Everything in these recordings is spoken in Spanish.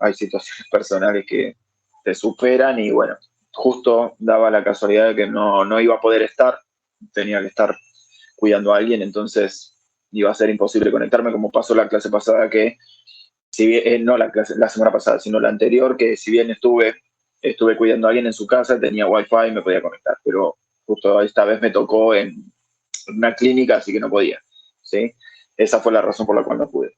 hay situaciones personales que te superan y bueno, justo daba la casualidad de que no iba a poder estar, tenía que estar cuidando a alguien, entonces iba a ser imposible conectarme, como pasó la clase pasada que, si bien, no la semana pasada, sino la anterior, que si bien estuve cuidando a alguien en su casa, tenía wifi y me podía conectar, pero justo esta vez me tocó en una clínica, así que no podía, ¿sí? Esa fue la razón por la cual no pude.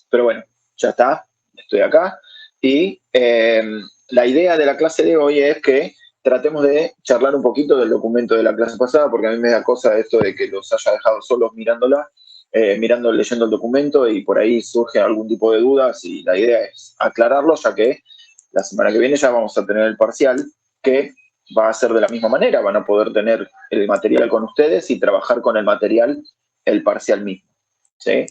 Pero bueno, ya está, estoy acá. Y la idea de la clase de hoy es que tratemos de charlar un poquito del documento de la clase pasada, porque a mí me da cosa esto de que los haya dejado solos leyendo el documento y por ahí surge algún tipo de dudas y la idea es aclararlo, ya que la semana que viene ya vamos a tener el parcial, que va a ser de la misma manera, van a poder tener el material con ustedes y trabajar con el material el parcial mismo, ¿sí?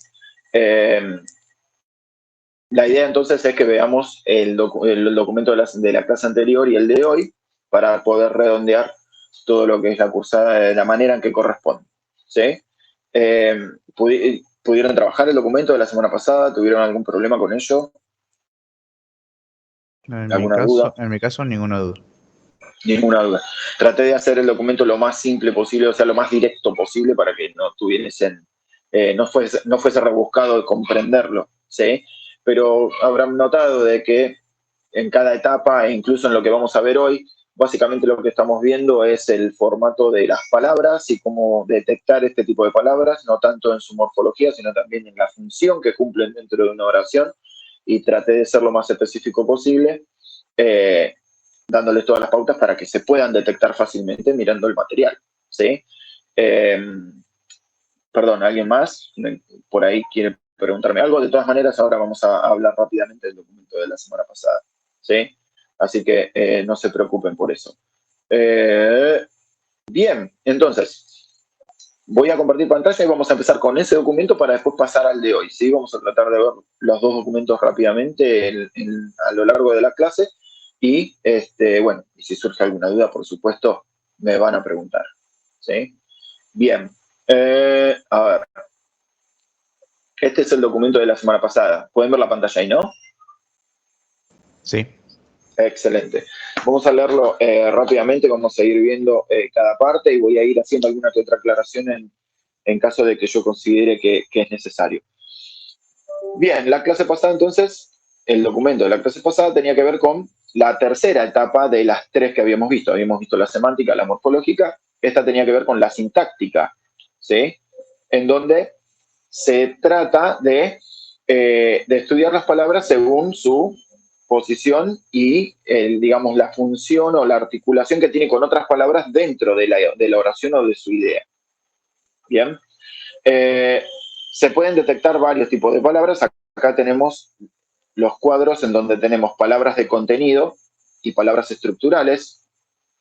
La idea entonces es que veamos el documento de la clase anterior y el de hoy para poder redondear todo lo que es la cursada de la manera en que corresponde, ¿sí? ¿Pudieron trabajar el documento de la semana pasada? ¿Tuvieron algún problema con ello? ¿Alguna duda? En mi caso, ninguna duda. Ninguna duda. Traté de hacer el documento lo más simple posible, o sea, lo más directo posible para que no tuviesen, no fuese rebuscado comprenderlo, ¿sí? Pero habrán notado de que en cada etapa, e incluso en lo que vamos a ver hoy, básicamente lo que estamos viendo es el formato de las palabras y cómo detectar este tipo de palabras, no tanto en su morfología, sino también en la función que cumplen dentro de una oración, y traté de ser lo más específico posible, dándoles todas las pautas para que se puedan detectar fácilmente mirando el material, ¿sí? Eh, Perdón, ¿alguien más por ahí quiere preguntarme algo? De todas maneras, ahora vamos a hablar rápidamente del documento de la semana pasada, ¿sí? Así que no se preocupen por eso. Bien, entonces, voy a compartir pantalla y vamos a empezar con ese documento para después pasar al de hoy, ¿sí? Vamos a tratar de ver los dos documentos rápidamente a lo largo de la clase y, bueno, y si surge alguna duda, por supuesto, me van a preguntar, ¿sí? Bien, a ver. Este es el documento de la semana pasada. ¿Pueden ver la pantalla ahí, no? Sí. Excelente. Vamos a leerlo rápidamente, vamos a ir viendo cada parte y voy a ir haciendo alguna que otra aclaración en caso de que yo considere que es necesario. Bien, la clase pasada entonces, el documento de la clase pasada tenía que ver con la tercera etapa de las tres que habíamos visto. Habíamos visto la semántica, la morfológica, esta tenía que ver con la sintáctica, ¿sí? En donde se trata de estudiar las palabras según su posición y, digamos, la función o la articulación que tiene con otras palabras dentro de la oración o de su idea. Bien. Se pueden detectar varios tipos de palabras. Acá tenemos los cuadros en donde tenemos palabras de contenido y palabras estructurales.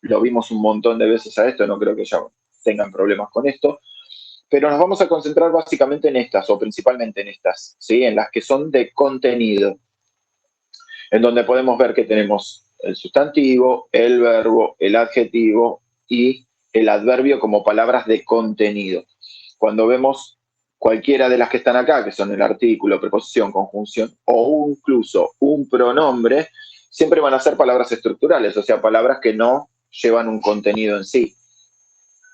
Lo vimos un montón de veces a esto, no creo que ya tengan problemas con esto. Pero nos vamos a concentrar básicamente en estas, o principalmente en estas, ¿sí? En las que son de contenido, en donde podemos ver que tenemos el sustantivo, el verbo, el adjetivo y el adverbio como palabras de contenido. Cuando vemos cualquiera de las que están acá, que son el artículo, preposición, conjunción o incluso un pronombre, siempre van a ser palabras estructurales, o sea, palabras que no llevan un contenido en sí.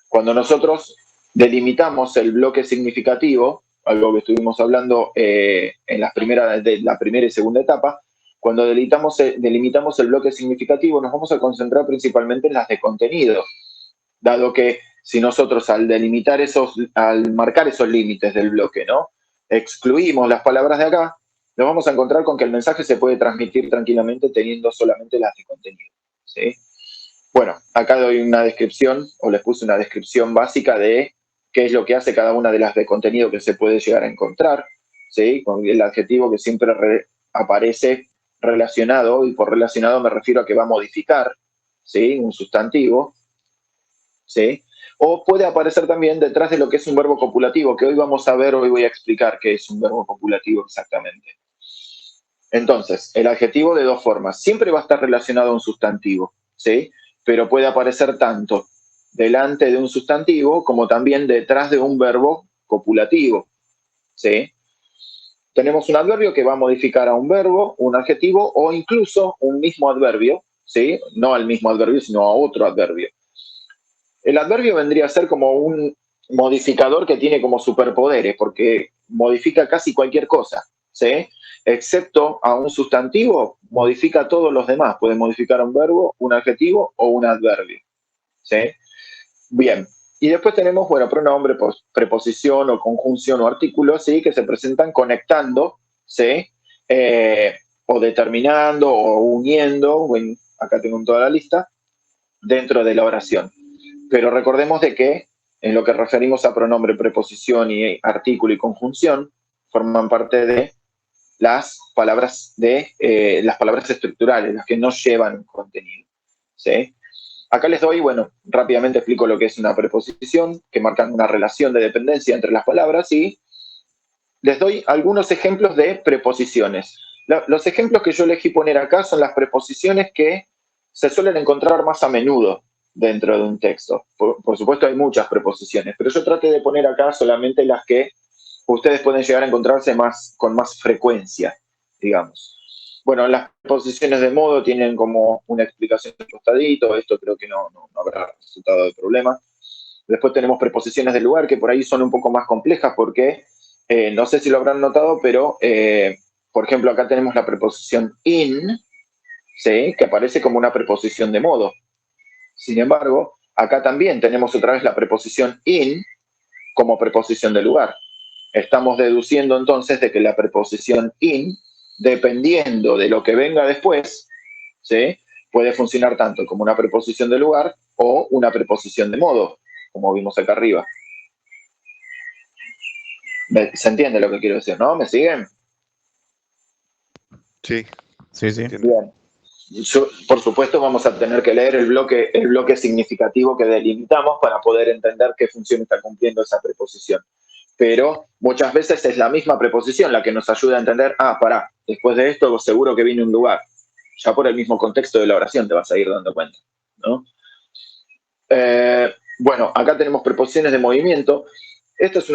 Cuando nosotros delimitamos el bloque significativo, algo que estuvimos hablando en la primera y segunda etapa, cuando delimitamos el bloque significativo, nos vamos a concentrar principalmente en las de contenido, dado que si nosotros al marcar esos límites del bloque, ¿no? Excluimos las palabras de acá, nos vamos a encontrar con que el mensaje se puede transmitir tranquilamente teniendo solamente las de contenido, ¿sí? Bueno, acá doy una descripción, o les puse una descripción básica de qué es lo que hace cada una de las de contenido que se puede llegar a encontrar, ¿sí? Con el adjetivo que siempre aparece relacionado, y por relacionado me refiero a que va a modificar, ¿sí? Un sustantivo, ¿sí? O puede aparecer también detrás de lo que es un verbo copulativo, que hoy vamos a ver, hoy voy a explicar qué es un verbo copulativo exactamente. Entonces, el adjetivo de dos formas. Siempre va a estar relacionado a un sustantivo, ¿sí? Pero puede aparecer tanto delante de un sustantivo como también detrás de un verbo copulativo, ¿sí? tenemos un adverbio que va a modificar a un verbo, un adjetivo o incluso un mismo adverbio, ¿sí? No al mismo adverbio, sino a otro adverbio. El adverbio vendría a ser como un modificador que tiene como superpoderes, porque modifica casi cualquier cosa, ¿sí? Excepto a un sustantivo, modifica todos los demás. Puede modificar un verbo, un adjetivo o un adverbio, ¿sí? Bien. Y después tenemos, bueno, pronombre, preposición o conjunción o artículo, ¿sí? Que se presentan conectando, ¿sí? O determinando o uniendo, bueno, acá tengo toda la lista, dentro de la oración. Pero recordemos de que en lo que referimos a pronombre, preposición y artículo y conjunción, forman parte de las palabras estructurales, las que no llevan contenido, ¿sí? Acá les doy, bueno, rápidamente explico lo que es una preposición, que marcan una relación de dependencia entre las palabras, y les doy algunos ejemplos de preposiciones. Los ejemplos que yo elegí poner acá son las preposiciones que se suelen encontrar más a menudo dentro de un texto. Por supuesto hay muchas preposiciones, pero yo traté de poner acá solamente las que ustedes pueden llegar a encontrarse con más frecuencia, digamos. Bueno, las preposiciones de modo tienen como una explicación de costadito, esto creo que no habrá resultado de problema. Después tenemos preposiciones de lugar, que por ahí son un poco más complejas porque, no sé si lo habrán notado, pero, por ejemplo, acá tenemos la preposición in, ¿sí? Que aparece como una preposición de modo. Sin embargo, acá también tenemos otra vez la preposición in como preposición de lugar. Estamos deduciendo entonces de que la preposición in, dependiendo de lo que venga después, ¿sí? Puede funcionar tanto como una preposición de lugar o una preposición de modo, como vimos acá arriba. ¿Se entiende lo que quiero decir, no? ¿Me siguen? Sí, Sí, sí. Bien. Por supuesto, vamos a tener que leer el bloque significativo que delimitamos para poder entender qué función está cumpliendo esa preposición. Pero muchas veces es la misma preposición la que nos ayuda a entender, pará, después de esto seguro que viene un lugar. Ya por el mismo contexto de la oración te vas a ir dando cuenta, ¿no? Bueno, acá tenemos preposiciones de movimiento. Esto es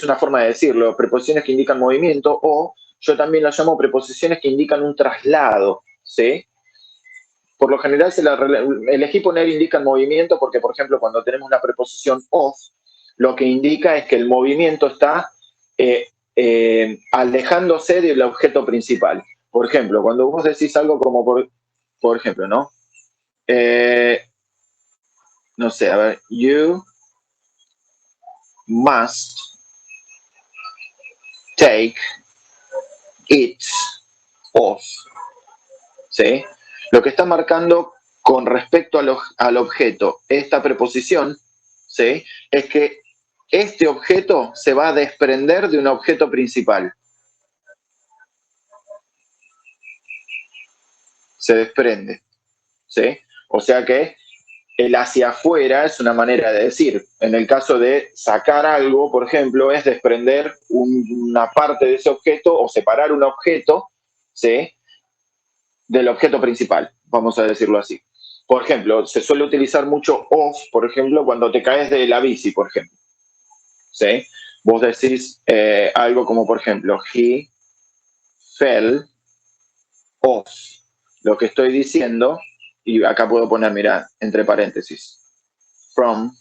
una forma de decirlo, preposiciones que indican movimiento, o yo también las llamo preposiciones que indican un traslado, ¿sí? Por lo general elegí poner indican movimiento porque, por ejemplo, cuando tenemos una preposición of, lo que indica es que el movimiento está alejándose del objeto principal. Por ejemplo, cuando vos decís algo como, por ejemplo, ¿no? No sé, a ver, you must take it off, ¿sí? Lo que está marcando con respecto al objeto esta preposición, ¿sí? Es que este objeto se va a desprender de un objeto principal. Se desprende, ¿sí? O sea que el hacia afuera es una manera de decir. En el caso de sacar algo, por ejemplo, es desprender una parte de ese objeto o separar un objeto, ¿sí? Del objeto principal, vamos a decirlo así. Por ejemplo, se suele utilizar mucho off, por ejemplo, cuando te caes de la bici, por ejemplo. ¿Sí? Vos decís algo como, por ejemplo, he fell off. Lo que estoy diciendo, y acá puedo poner, mira, entre paréntesis, from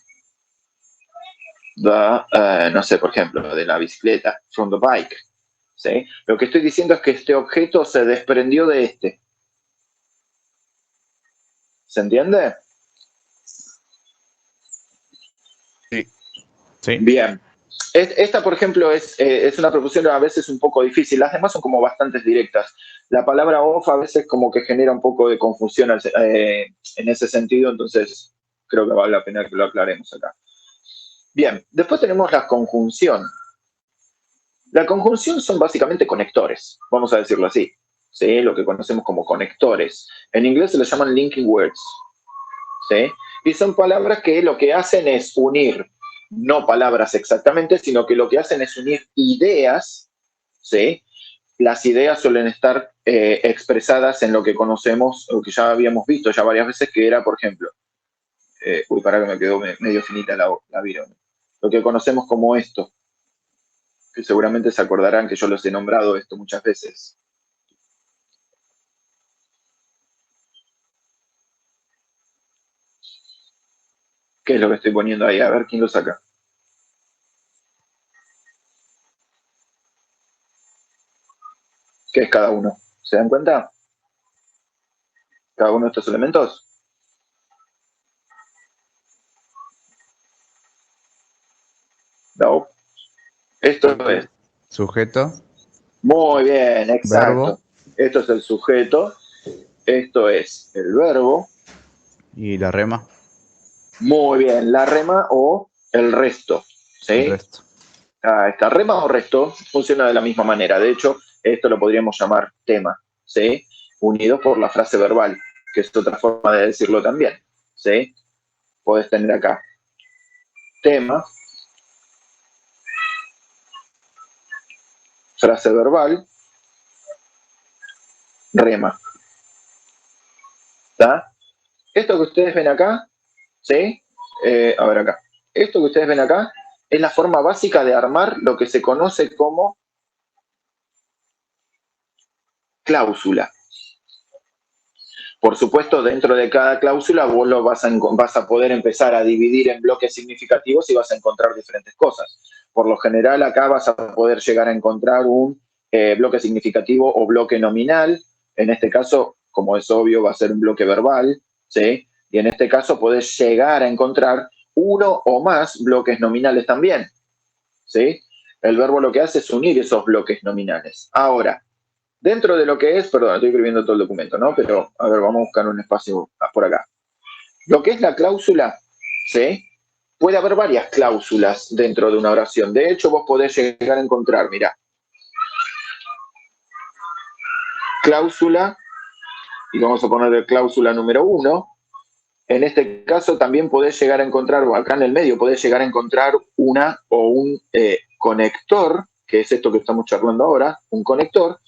the, no sé, por ejemplo, de la bicicleta, from the bike. ¿Sí? Lo que estoy diciendo es que este objeto se desprendió de este. ¿Se entiende? sí. Sí. Bien. Esta, por ejemplo, es una preposición a veces un poco difícil. Las demás son como bastante directas. La palabra off a veces como que genera un poco de confusión en ese sentido, entonces creo que vale la pena que lo aclaremos acá. Bien, después tenemos la conjunción. La conjunción son básicamente conectores, vamos a decirlo así, ¿sí? Lo que conocemos como conectores. En inglés se les llaman linking words, ¿sí? Y son palabras que lo que hacen es unir, no palabras exactamente, sino que lo que hacen es unir ideas, ¿sí? Las ideas suelen estar expresadas en lo que conocemos, o que ya habíamos visto ya varias veces, que era, por ejemplo, para que me quedó medio finita la vira, lo que conocemos como esto, que seguramente se acordarán que yo los he nombrado esto muchas veces. ¿Qué es lo que estoy poniendo ahí? A ver quién lo saca. ¿Qué es cada uno? ¿Se dan cuenta? Cada uno de estos elementos. No. Esto es. Sujeto. Muy bien, exacto. Verbo. Esto es el sujeto. Esto es el verbo. Y la rema. Muy bien, la rema o el resto. ¿Sí? El resto. Esta rema o resto funciona de la misma manera. De hecho, esto lo podríamos llamar tema, ¿sí? Unidos por la frase verbal, que es otra forma de decirlo también, ¿sí? Podés tener acá tema, frase verbal, rema. ¿Está? Esto que ustedes ven acá, ¿sí? A ver acá. Esto que ustedes ven acá es la forma básica de armar lo que se conoce como cláusula. Por supuesto, dentro de cada cláusula vos lo vas a poder empezar a dividir en bloques significativos y vas a encontrar diferentes cosas. Por lo general, acá vas a poder llegar a encontrar un bloque significativo o bloque nominal. En este caso, como es obvio, va a ser un bloque verbal, ¿sí? Y en este caso podés llegar a encontrar uno o más bloques nominales también, ¿sí? El verbo lo que hace es unir esos bloques nominales. Ahora, dentro de lo que es, perdón, estoy escribiendo todo el documento, ¿no? Pero, a ver, vamos a buscar un espacio por acá. Lo que es la cláusula, ¿sí? Puede haber varias cláusulas dentro de una oración. De hecho, vos podés llegar a encontrar, mirá, cláusula, y vamos a ponerle cláusula número 1. En este caso también podés llegar a encontrar, o acá en el medio, podés llegar a encontrar una o un conector, que es esto que estamos charlando ahora, un conector,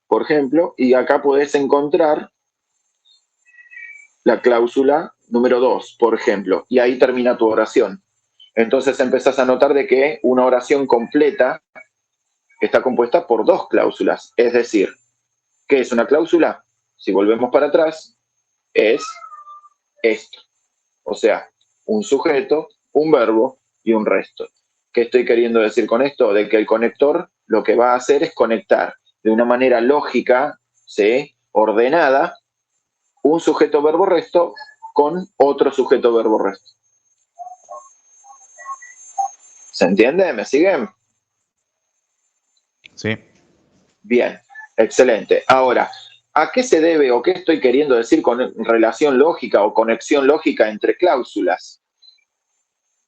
por ejemplo, y acá podés encontrar la cláusula número 2, por ejemplo, y ahí termina tu oración. Entonces empezás a notar de que una oración completa está compuesta por dos cláusulas. Es decir, ¿qué es una cláusula? Si volvemos para atrás, es esto. O sea, un sujeto, un verbo y un resto. ¿Qué estoy queriendo decir con esto? De que el conector lo que va a hacer es conectar de una manera lógica, ¿sí? Ordenada, un sujeto verbo resto con otro sujeto verbo resto. ¿Se entiende? ¿Me siguen? Sí. Bien, excelente. Ahora, ¿a qué se debe o qué estoy queriendo decir con relación lógica o conexión lógica entre cláusulas?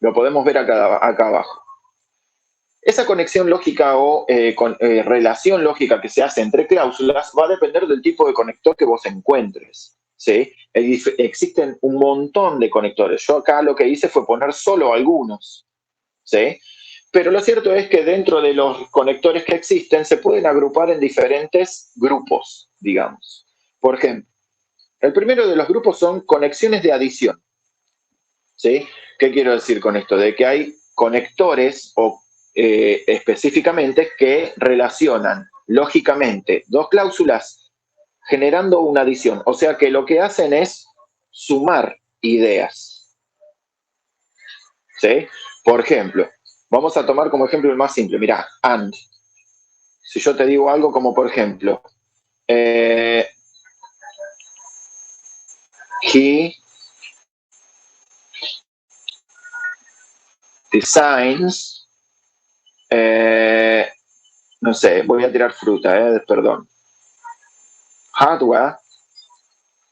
Lo podemos ver acá abajo. Esa conexión lógica o relación lógica que se hace entre cláusulas va a depender del tipo de conector que vos encuentres. ¿Sí? Existen un montón de conectores. Yo acá lo que hice fue poner solo algunos. ¿Sí? Pero lo cierto es que dentro de los conectores que existen se pueden agrupar en diferentes grupos, digamos. Por ejemplo, el primero de los grupos son conexiones de adición. ¿Sí? ¿Qué quiero decir con esto? De que hay conectores o específicamente que relacionan lógicamente dos cláusulas generando una adición. O sea que lo que hacen es sumar ideas. ¿Sí? Por ejemplo, vamos a tomar como ejemplo el más simple. Mirá, and. Si yo te digo algo como, por ejemplo, he designs, no sé, voy a tirar fruta, perdón. Hardware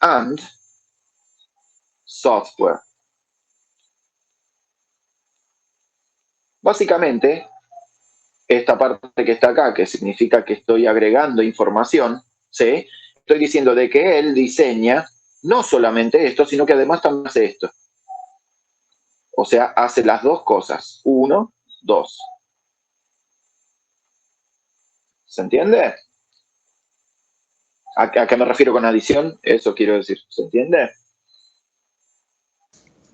and software. Básicamente, esta parte que está acá, que significa que estoy agregando información, ¿sí? Estoy diciendo de que él diseña no solamente esto, sino que además también hace esto. O sea, hace las dos cosas. 1, 2. ¿Se entiende? ¿A qué me refiero con adición? Eso quiero decir. ¿Se entiende?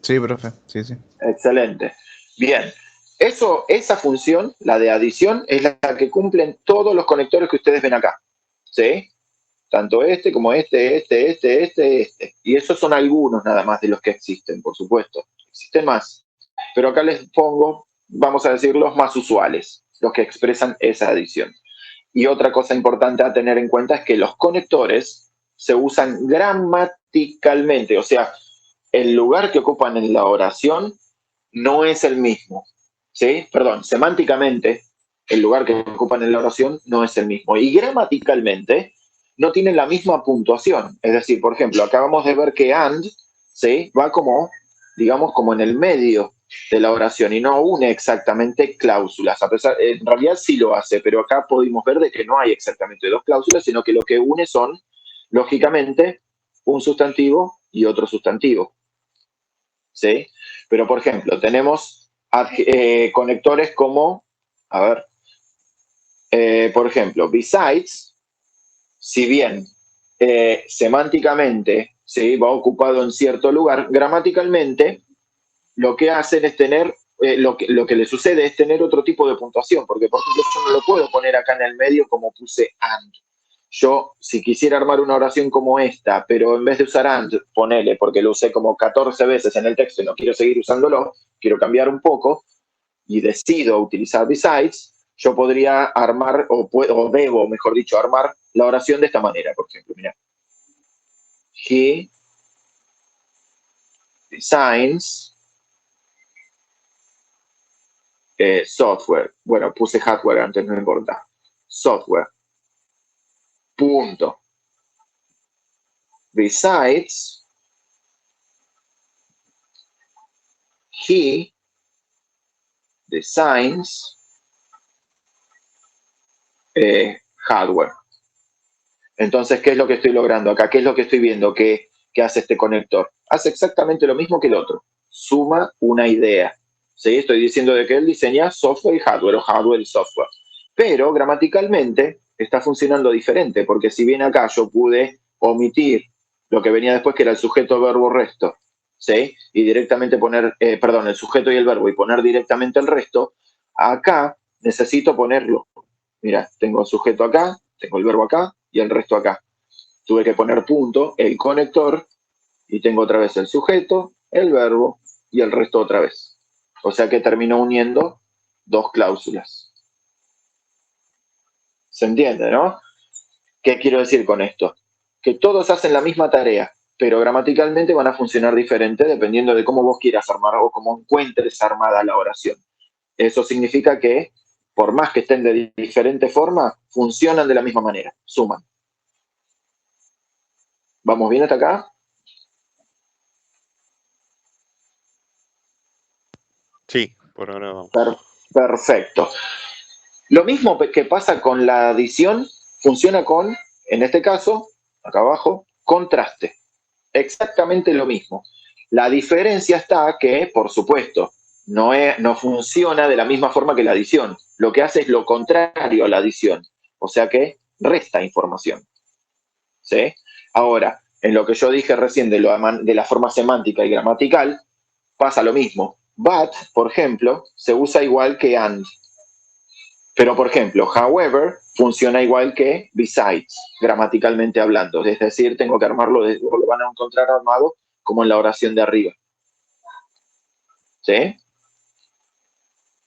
Sí, profe. Sí, sí. Excelente. Bien. Esa función, la de adición, es la que cumplen todos los conectores que ustedes ven acá. ¿Sí? Tanto este como este. Y esos son algunos nada más de los que existen, por supuesto. Existen más. Pero acá les pongo, vamos a decir, los más usuales, los que expresan esa adición. Y otra cosa importante a tener en cuenta es que los conectores se usan gramaticalmente, o sea, el lugar que ocupan en la oración no es el mismo. ¿Sí? Perdón, semánticamente, el lugar que ocupan en la oración no es el mismo. Y gramaticalmente no tienen la misma puntuación. Es decir, por ejemplo, acabamos de ver que and, ¿sí? Va como, digamos, como en el medio de la oración y no une exactamente cláusulas. A pesar, en realidad sí lo hace, pero acá pudimos ver de que no hay exactamente dos cláusulas, sino que lo que une son, lógicamente, un sustantivo y otro sustantivo. ¿Sí? Pero, por ejemplo, tenemos conectores como, a ver, por ejemplo, besides, si bien semánticamente, ¿sí? Va ocupado en cierto lugar, gramaticalmente lo que hacen es tener, lo que le sucede es tener otro tipo de puntuación, porque por ejemplo yo no lo puedo poner acá en el medio como puse and. Yo, si quisiera armar una oración como esta, pero en vez de usar and, ponele, porque lo usé como 14 veces en el texto y no quiero seguir usándolo, quiero cambiar un poco, y decido utilizar besides, yo podría armar, o debo, mejor dicho, armar la oración de esta manera, por ejemplo. Mira. He designs software. Bueno, puse hardware antes, no importa. Software. Punto. Besides, he designs hardware. Entonces, ¿qué es lo que estoy logrando acá? ¿Qué es lo que estoy viendo que hace este conector? Hace exactamente lo mismo que el otro. Suma una idea. ¿Sí? Estoy diciendo de que él diseña software y hardware, o hardware y software. Pero gramaticalmente está funcionando diferente, porque si bien acá yo pude omitir lo que venía después, que era el sujeto, verbo, resto, ¿sí? Y directamente poner, perdón, el sujeto y el verbo, y poner directamente el resto, acá necesito ponerlo. Mira, tengo el sujeto acá, tengo el verbo acá y el resto acá. Tuve que poner punto, el conector, y tengo otra vez el sujeto, el verbo y el resto otra vez. O sea que termino uniendo dos cláusulas. ¿Se entiende, no? ¿Qué quiero decir con esto? Que todos hacen la misma tarea, pero gramaticalmente van a funcionar diferente dependiendo de cómo vos quieras armar o cómo encuentres armada la oración. Eso significa que, por más que estén de diferente forma, funcionan de la misma manera, suman. ¿Vamos bien hasta acá? Sí, por ahora vamos. Perfecto. Lo mismo que pasa con la adición, funciona con, en este caso, acá abajo, contraste. Exactamente lo mismo. La diferencia está que, por supuesto, no funciona de la misma forma que la adición. Lo que hace es lo contrario a la adición. O sea que resta información. ¿Sí? Ahora, en lo que yo dije recién de la forma semántica y gramatical, pasa lo mismo. But, por ejemplo, se usa igual que and. Pero, por ejemplo, however funciona igual que besides, gramaticalmente hablando. Es decir, tengo que armarlo, o lo van a encontrar armado como en la oración de arriba. ¿Sí?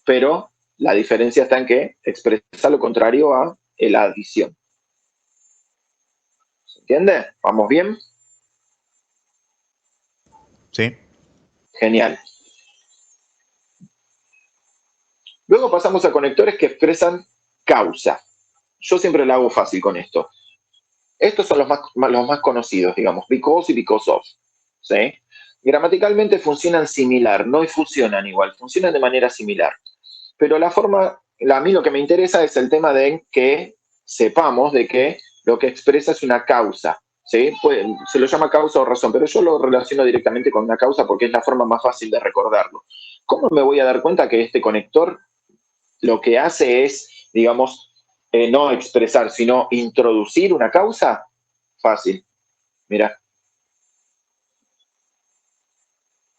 Pero la diferencia está en que expresa lo contrario a la adición. ¿Se entiende? ¿Vamos bien? Sí. Genial. Luego pasamos a conectores que expresan causa. Yo siempre la hago fácil con esto. Estos son los más conocidos, digamos, because y because of. ¿Sí? Gramaticalmente funcionan similar, no funcionan igual, funcionan de manera similar. Pero la forma, a mí lo que me interesa es el tema de que sepamos de que lo que expresa es una causa. ¿Sí? Se lo llama causa o razón, pero yo lo relaciono directamente con una causa porque es la forma más fácil de recordarlo. ¿Cómo me voy a dar cuenta que este conector lo que hace es, digamos, no expresar, sino introducir una causa? Fácil. Mira,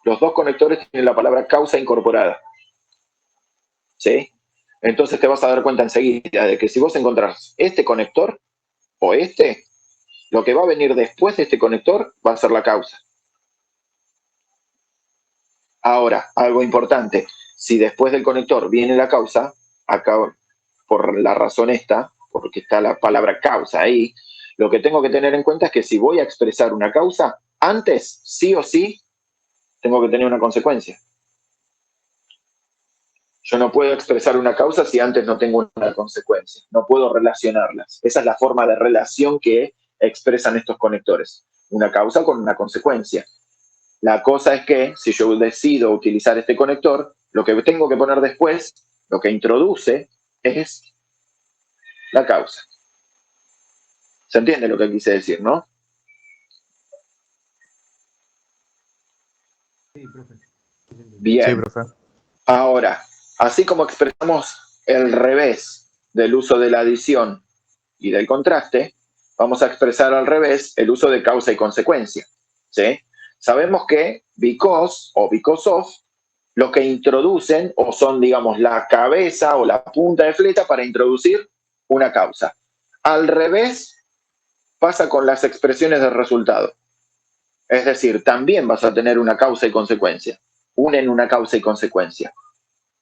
los dos conectores tienen la palabra causa incorporada. ¿sí? Entonces te vas a dar cuenta enseguida de que si vos encontrás este conector o este, lo que va a venir después de este conector va a ser la causa. Ahora, algo importante, si después del conector viene la causa, acá por la razón esta, porque está la palabra causa ahí, lo que tengo que tener en cuenta es que si voy a expresar una causa, antes, sí o sí, tengo que tener una consecuencia. Yo no puedo expresar una causa si antes no tengo una consecuencia. No puedo relacionarlas. Esa es la forma de relación que expresan estos conectores. Una causa con una consecuencia. La cosa es que si yo decido utilizar este conector, lo que tengo que poner después, lo que introduce, es la causa. ¿Se entiende lo que quise decir, no? Bien. Sí, profe. Ahora, así como expresamos el revés del uso de la adición y del contraste, vamos a expresar al revés el uso de causa y consecuencia. ¿Sí? Sabemos que because o because of lo que introducen o son, digamos, la cabeza o la punta de flecha para introducir una causa. Al revés pasa con las expresiones de resultado. Es decir, también vas a tener una causa y consecuencia. Unen una causa y consecuencia.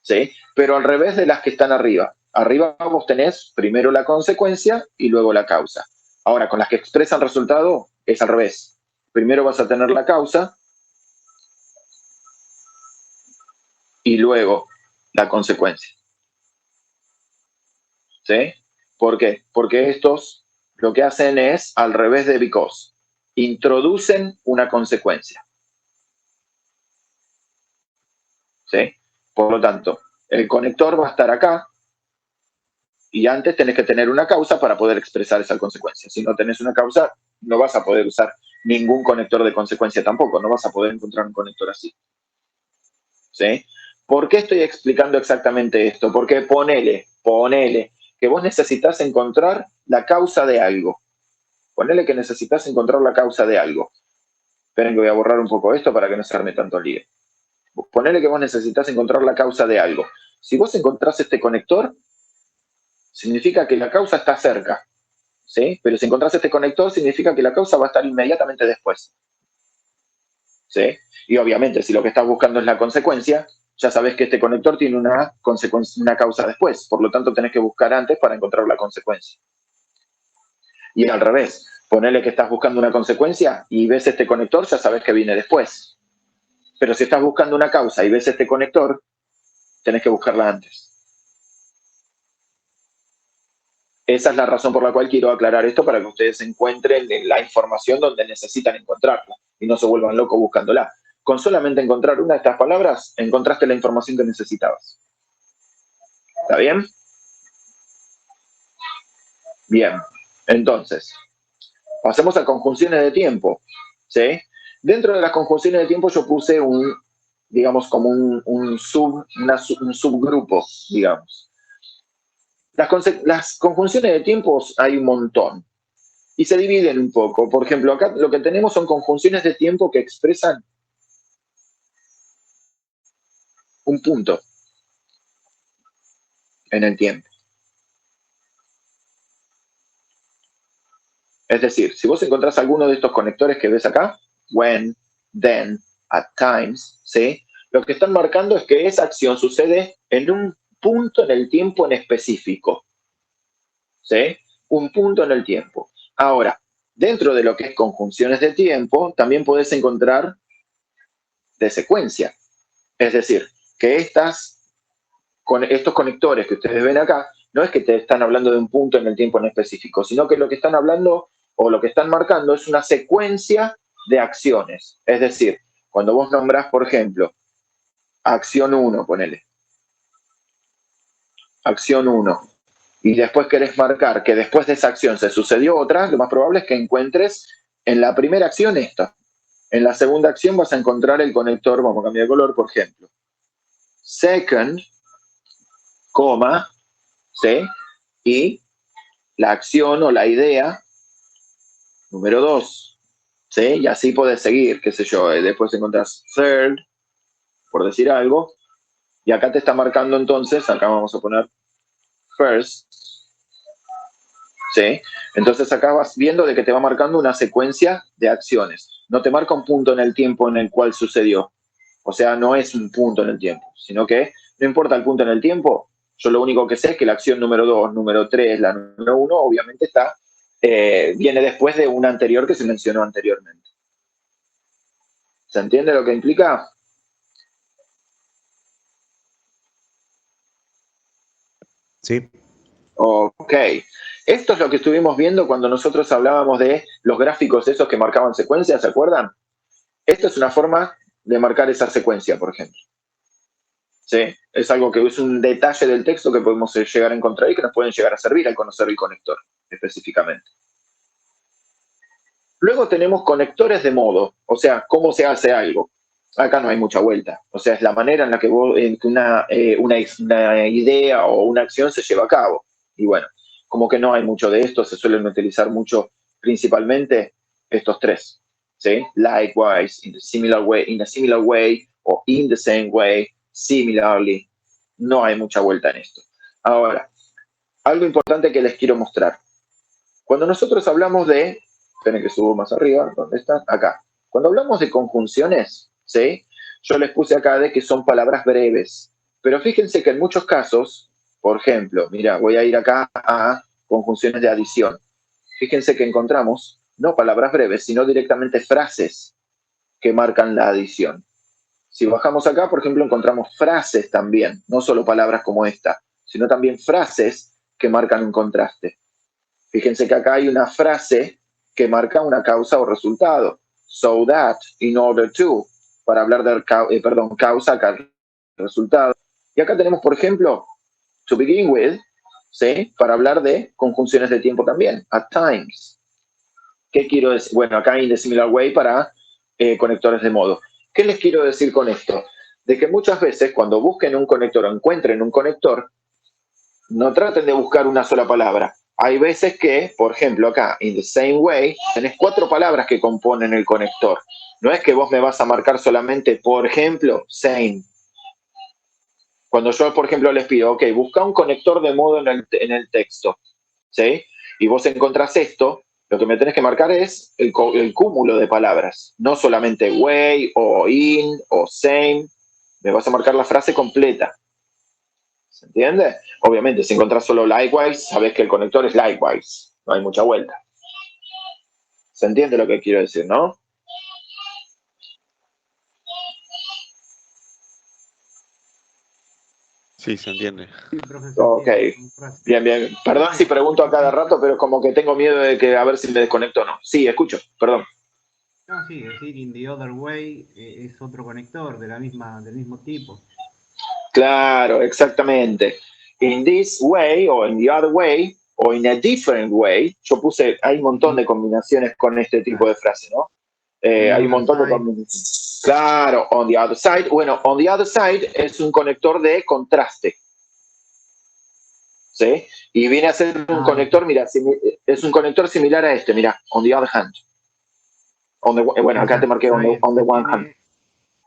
¿Sí? Pero al revés de las que están arriba. Arriba vos tenés primero la consecuencia y luego la causa. Ahora, con las que expresan resultado es al revés. Primero vas a tener la causa y luego la consecuencia. ¿Sí? ¿Por qué? Porque estos lo que hacen es al revés de because. Introducen una consecuencia. ¿Sí? Por lo tanto, el conector va a estar acá y antes tenés que tener una causa para poder expresar esa consecuencia. Si no tenés una causa, no vas a poder usar ningún conector de consecuencia tampoco. No vas a poder encontrar un conector así. ¿Sí? ¿Por qué estoy explicando exactamente esto? Porque ponele que vos necesitas encontrar la causa de algo. Ponele que necesitas encontrar la causa de algo. Esperen que voy a borrar un poco esto para que no se arme tanto lío. Ponele que vos necesitas encontrar la causa de algo. Si vos encontrás este conector, significa que la causa está cerca. ¿Sí? Pero si encontrás este conector, significa que la causa va a estar inmediatamente después. ¿Sí? Y obviamente, si lo que estás buscando es la consecuencia, ya sabes que este conector tiene una causa después. Por lo tanto, tenés que buscar antes para encontrar la consecuencia. Y al revés, ponele que estás buscando una consecuencia y ves este conector, ya sabes que viene después. Pero si estás buscando una causa y ves este conector, tenés que buscarla antes. Esa es la razón por la cual quiero aclarar esto, para que ustedes encuentren la información donde necesitan encontrarla y no se vuelvan locos buscándola. Con solamente encontrar una de estas palabras, encontraste la información que necesitabas. ¿Está bien? Bien. Entonces, pasemos a conjunciones de tiempo. ¿Sí? Dentro de las conjunciones de tiempo yo puse digamos, como un subgrupo, digamos. Las conjunciones de tiempos hay un montón y se dividen un poco. Por ejemplo, acá lo que tenemos son conjunciones de tiempo que expresan un punto en el tiempo. Es decir, si vos encontrás alguno de estos conectores que ves acá, when, then, at times, ¿sí? Lo que están marcando es que esa acción sucede en un punto en el tiempo en específico. ¿Sí? Un punto en el tiempo. Ahora, dentro de lo que es conjunciones de tiempo, también podés encontrar de secuencia. Es decir, que estos conectores que ustedes ven acá, no es que te están hablando de un punto en el tiempo en específico, sino que lo que están hablando o lo que están marcando es una secuencia de acciones. Es decir, cuando vos nombrás, por ejemplo, acción 1, ponele. Acción 1. Y después querés marcar que después de esa acción se sucedió otra, lo más probable es que encuentres en la primera acción esto. En la segunda acción vas a encontrar el conector, vamos a cambiar de color, por ejemplo. Second, coma, ¿sí? Y la acción o la idea número 2, ¿sí? Y así podés seguir, qué sé yo, después encontrás third, por decir algo, Y acá te está marcando entonces, acá vamos a poner first, ¿sí? Entonces acá vas viendo de que te va marcando una secuencia de acciones. No te marca un punto en el tiempo en el cual sucedió. O sea, no es un punto en el tiempo, sino que no importa el punto en el tiempo, yo lo único que sé es que la acción número 2, número 3, la número 1, obviamente viene después de una anterior que se mencionó anteriormente. ¿Se entiende lo que implica? Sí. Ok. Esto es lo que estuvimos viendo cuando nosotros hablábamos de los gráficos esos que marcaban secuencias, ¿se acuerdan? Esta es una forma de marcar esa secuencia, por ejemplo. ¿Sí? Es algo que es un detalle del texto que podemos llegar a encontrar y que nos pueden llegar a servir al conocer el conector específicamente. Luego tenemos conectores de modo, o sea, cómo se hace algo. Acá no hay mucha vuelta, o sea, es la manera en la que una idea o una acción se lleva a cabo. Y bueno, como que no hay mucho de esto, se suelen utilizar mucho principalmente estos tres, ¿sí? Likewise, in a similar way, o in the same way, similarly. No hay mucha vuelta en esto. Ahora, algo importante que les quiero mostrar. Cuando nosotros hablamos de, esperen que subo más arriba, ¿dónde están? Acá. Cuando hablamos de conjunciones, ¿sí? Yo les puse acá de que son palabras breves, pero fíjense que en muchos casos, por ejemplo, mira, voy a ir acá a conjunciones de adición. Fíjense que encontramos no palabras breves, sino directamente frases que marcan la adición. Si bajamos acá, por ejemplo, encontramos frases también, no solo palabras como esta, sino también frases que marcan un contraste. Fíjense que acá hay una frase que marca una causa o resultado. So that, in order to, para hablar de causa, resultado. Y acá tenemos, por ejemplo, to begin with, ¿sí? Para hablar de conjunciones de tiempo también. At times. ¿Qué quiero decir? Bueno, acá in the similar way para conectores de modo. ¿Qué les quiero decir con esto? De que muchas veces cuando busquen un conector o encuentren un conector, no traten de buscar una sola palabra. Hay veces que, por ejemplo, acá, in the same way, tenés 4 palabras que componen el conector. No es que vos me vas a marcar solamente, por ejemplo, same. Cuando yo, por ejemplo, les pido, ok, busca un conector de modo en el texto, ¿sí? Y vos encontrás esto, lo que me tenés que marcar es el cúmulo de palabras. No solamente way, o in, o same. Me vas a marcar la frase completa. ¿Se entiende? Obviamente, si encontrás solo likewise, sabés que el conector es likewise. No hay mucha vuelta. ¿Se entiende lo que quiero decir, no? Sí, se entiende. Sí, profesor. Ok. Bien, bien. Perdón si pregunto a cada rato, pero como que tengo miedo de que a ver si me desconecto o no. Sí, escucho, perdón. No, sí, decir in the other way es otro conector del mismo tipo. Claro, exactamente. In this way, o in the other way, o in a different way. Yo puse, hay un montón de combinaciones con este tipo de frase, ¿no? Hay un montón de combinaciones. Claro, on the other side. Bueno, on the other side es un conector de contraste. ¿Sí? Y viene a ser un conector, mira, es un conector similar a este, mira, on the other hand. Bueno, acá te marqué on the one hand.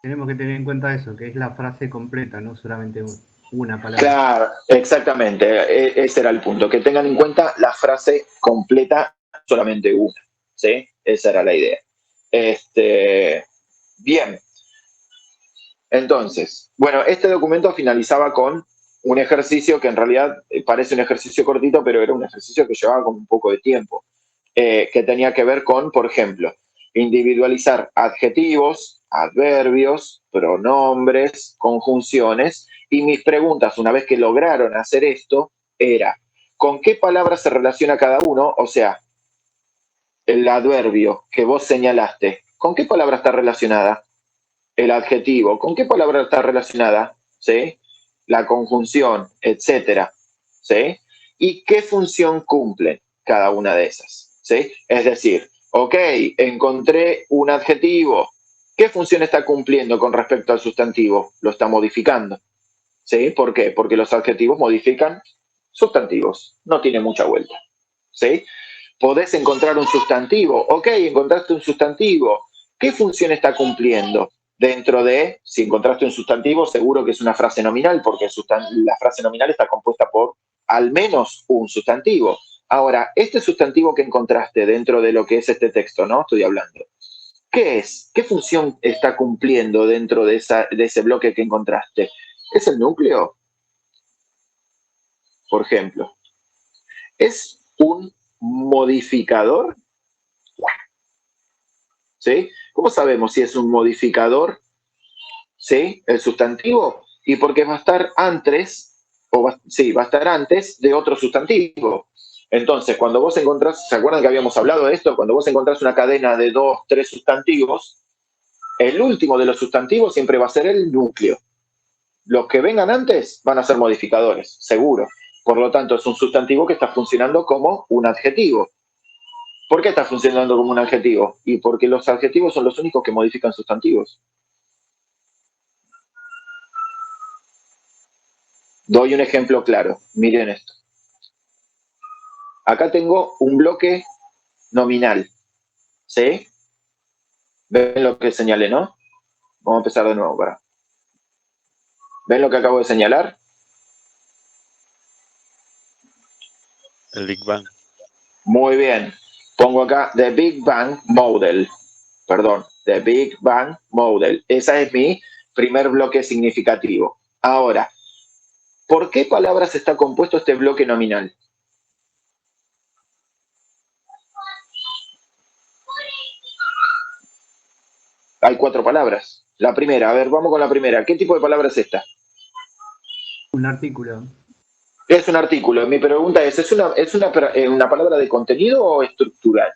Tenemos que tener en cuenta eso, que es la frase completa, no solamente una palabra. Claro, exactamente, ese era el punto, que tengan en cuenta la frase completa, solamente una, ¿sí? Esa era la idea. Bien, entonces, bueno, este documento finalizaba con un ejercicio que en realidad parece un ejercicio cortito, pero era un ejercicio que llevaba como un poco de tiempo, que tenía que ver con, por ejemplo, individualizar adjetivos, adverbios, pronombres, conjunciones, y mis preguntas, una vez que lograron hacer esto, era, ¿con qué palabra se relaciona cada uno? O sea, el adverbio que vos señalaste, ¿con qué palabra está relacionada? El adjetivo, ¿con qué palabra está relacionada? ¿Sí? La conjunción, etcétera. ¿Sí? ¿Y qué función cumplen cada una de esas? ¿Sí? Es decir, ok, encontré un adjetivo. ¿Qué función está cumpliendo con respecto al sustantivo? Lo está modificando. ¿Sí? ¿Por qué? Porque los adjetivos modifican sustantivos. No tiene mucha vuelta. ¿Sí? Podés encontrar un sustantivo. Ok, encontraste un sustantivo. ¿Qué función está cumpliendo? dentro de, si encontraste un sustantivo, seguro que es una frase nominal, porque la frase nominal está compuesta por al menos un sustantivo. Ahora, este sustantivo que encontraste dentro de lo que es este texto, ¿no? Estoy hablando. ¿Qué es? ¿Qué función está cumpliendo dentro de ese bloque que encontraste? ¿Es el núcleo? Por ejemplo. ¿Es un modificador? ¿Sí? ¿Cómo sabemos si es un modificador? ¿Sí? El sustantivo. Y porque va a estar antes, va a estar antes de otro sustantivo. Entonces, cuando vos encontrás, ¿se acuerdan que habíamos hablado de esto? Cuando vos encontrás una cadena de 2, 3 sustantivos, el último de los sustantivos siempre va a ser el núcleo. Los que vengan antes van a ser modificadores, seguro. Por lo tanto, es un sustantivo que está funcionando como un adjetivo. ¿Por qué está funcionando como un adjetivo? Y porque los adjetivos son los únicos que modifican sustantivos. Doy un ejemplo claro. Miren esto. Acá tengo un bloque nominal. ¿Sí? ¿Ven lo que señalé, no? Vamos a empezar de nuevo. ¿Ven lo que acabo de señalar? El Big Bang. Muy bien. Pongo acá The Big Bang Model. Perdón, The Big Bang Model. Ese es mi primer bloque significativo. Ahora, ¿por qué palabras está compuesto este bloque nominal? Hay 4 palabras. La primera, a ver, vamos con la primera. ¿Qué tipo de palabra es esta? Un artículo. Es un artículo. Mi pregunta ¿es una palabra de contenido o estructural?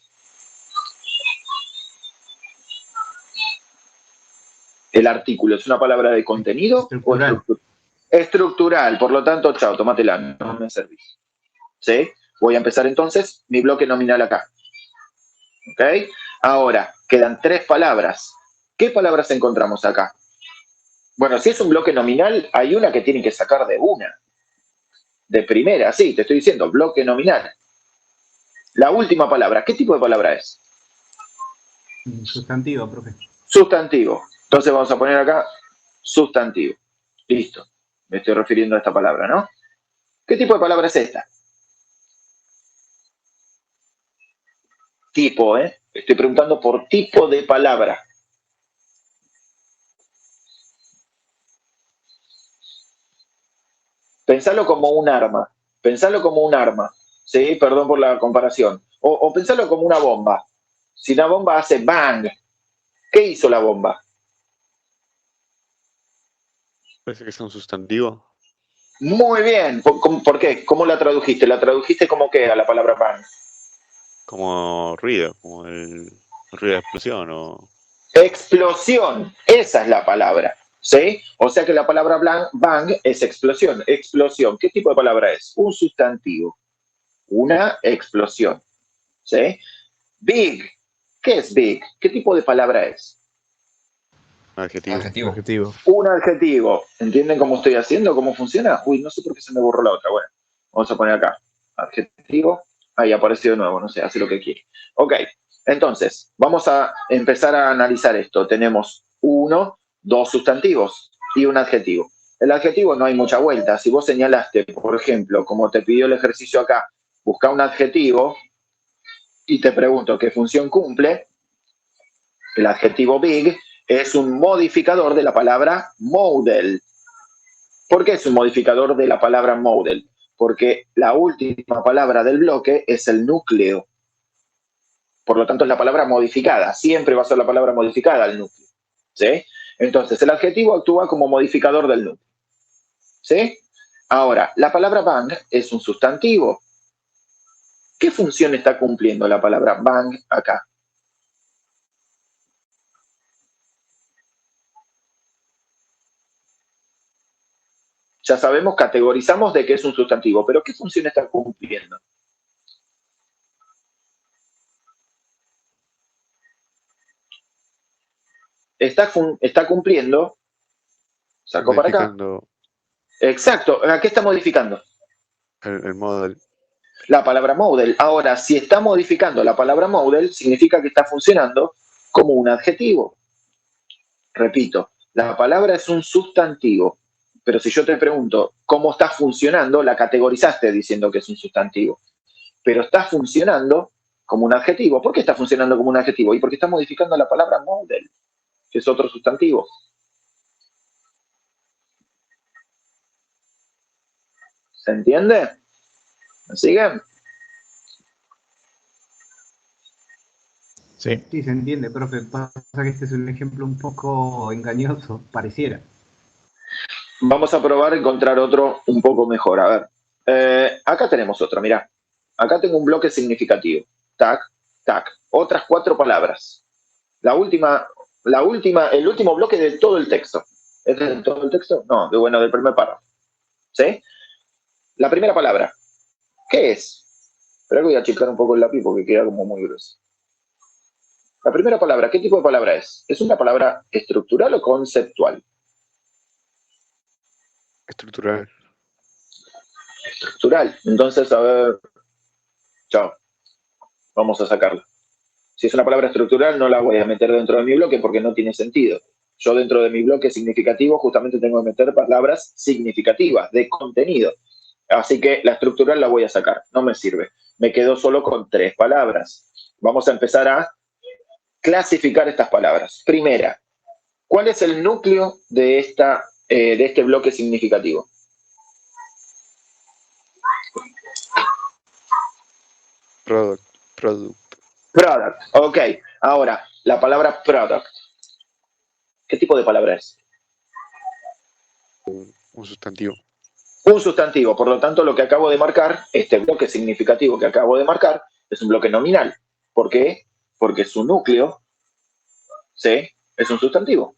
El artículo, ¿es una palabra de contenido Estructural. o estructural? Estructural, por lo tanto, chao, tomátela, no me servís. ¿Sí? Voy a empezar entonces mi bloque nominal acá. ¿Ok? Ahora, quedan 3 palabras. ¿Qué palabras encontramos acá? Bueno, si es un bloque nominal, hay una que tienen que sacar de una. De primera, sí, te estoy diciendo, bloque nominal. La última palabra, ¿qué tipo de palabra es? Sustantivo, profe. Sustantivo. Entonces vamos a poner acá sustantivo. Listo. Me estoy refiriendo a esta palabra, ¿no? ¿Qué tipo de palabra es esta? Tipo, ¿eh? Estoy preguntando por tipo de palabra. Pensalo como un arma. Pensalo como un arma. ¿Sí? Perdón por la comparación. O pensalo como una bomba. Si una bomba hace bang, ¿qué hizo la bomba? Parece que es un sustantivo. Muy bien. ¿Por qué? ¿Cómo la tradujiste? ¿La tradujiste como qué a la palabra bang? Como ruido, como el ruido de explosión o... Explosión. Esa es la palabra. ¿Sí? O sea que la palabra bang es explosión. Explosión. ¿Qué tipo de palabra es? Un sustantivo. Una explosión. ¿Sí? Big. ¿Qué es big? ¿Qué tipo de palabra es? Adjetivo. Adjetivo. Un adjetivo. ¿Entienden cómo estoy haciendo? ¿Cómo funciona? Uy, no sé por qué se me borró la otra. Bueno, vamos a poner acá. Adjetivo. Ahí apareció de nuevo, no sé, hace lo que quiere. Ok, entonces, vamos a empezar a analizar esto. Tenemos 1, 2 sustantivos y un adjetivo. El adjetivo no hay mucha vuelta. Si vos señalaste, por ejemplo, como te pidió el ejercicio acá, busca un adjetivo y te pregunto qué función cumple, el adjetivo big es un modificador de la palabra model. ¿Por qué es un modificador de la palabra model? Porque la última palabra del bloque es el núcleo. Por lo tanto, es la palabra modificada. Siempre va a ser la palabra modificada el núcleo. ¿Sí? Entonces, el adjetivo actúa como modificador del núcleo. ¿Sí? Ahora, la palabra bang es un sustantivo. ¿Qué función está cumpliendo la palabra bang acá? Ya sabemos, categorizamos de que es un sustantivo, pero ¿qué función está cumpliendo? Está cumpliendo. Sacó para acá. Modificando Exacto. ¿A qué está modificando? el model. La palabra model. Ahora, si está modificando la palabra model, significa que está funcionando como un adjetivo. repito, la palabra es un sustantivo, pero si yo te pregunto cómo está funcionando, la categorizaste diciendo que es un sustantivo, pero está funcionando como un adjetivo. ¿Por qué está funcionando como un adjetivo? Y porque está modificando la palabra model, que es otro sustantivo. ¿Se entiende? ¿Me siguen? Sí. Sí, se entiende, profe. Pasa que este es un ejemplo un poco engañoso, pareciera. Vamos a probar a encontrar otro un poco mejor. A ver, acá tenemos otro, mirá. Acá tengo un bloque significativo. Tac, tac. Otras 4 palabras. El último bloque de todo el texto. ¿Es de todo el texto? No, bueno, del primer párrafo. ¿Sí? La primera palabra. ¿Qué es? Pero voy a achicar un poco el lápiz porque queda como muy grueso. La primera palabra, ¿qué tipo de palabra es? ¿Es una palabra estructural o conceptual? Estructural. Estructural. Entonces, a ver, chao. Vamos a sacarla. Si es una palabra estructural, no la voy a meter dentro de mi bloque porque no tiene sentido. Yo dentro de mi bloque significativo justamente tengo que meter palabras significativas, de contenido. Así que la estructural la voy a sacar, no me sirve. Me quedo solo con 3 palabras. Vamos a empezar a clasificar estas palabras. Primera, ¿cuál es el núcleo de este bloque significativo? Product. Product, ok. Ahora, la palabra product. ¿Qué tipo de palabra es? Un sustantivo. Un sustantivo, por lo tanto, lo que acabo de marcar, este bloque significativo que acabo de marcar, es un bloque nominal. ¿Por qué? Porque su núcleo, ¿sí?, es un sustantivo.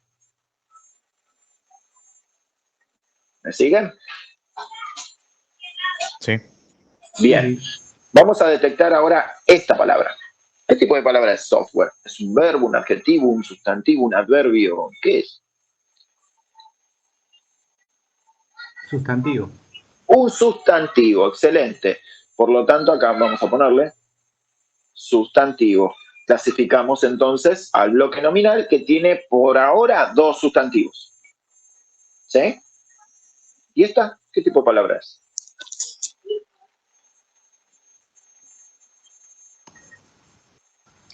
¿Me siguen? Sí. Bien. Vamos a detectar ahora esta palabra. ¿Qué tipo de palabra es software? ¿Es un verbo, un adjetivo, un sustantivo, un adverbio? ¿Qué es? Sustantivo. Un sustantivo, excelente. Por lo tanto, acá vamos a ponerle sustantivo. Clasificamos entonces al bloque nominal que tiene por ahora 2 sustantivos. ¿Sí? ¿Y esta? ¿Qué tipo de palabra es?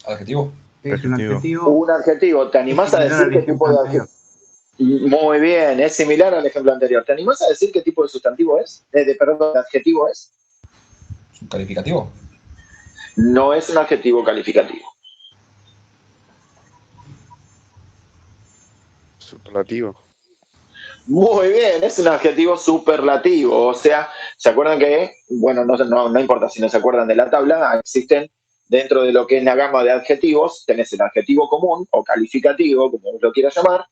Adjetivo. Es un adjetivo Un adjetivo. ¿Te animás a similar decir al qué ejemplo tipo de anterior. adjetivo? Muy bien, es similar al ejemplo anterior. ¿Te animás a decir qué tipo de sustantivo es? Perdón, de adjetivo es. ¿Un calificativo? No es un adjetivo calificativo. Superlativo. Muy bien, es un adjetivo superlativo. O sea, ¿se acuerdan que, bueno, no importa si no se acuerdan de la tabla, existen dentro de lo que es la gama de adjetivos, tenés el adjetivo común o calificativo, como lo quieras llamar,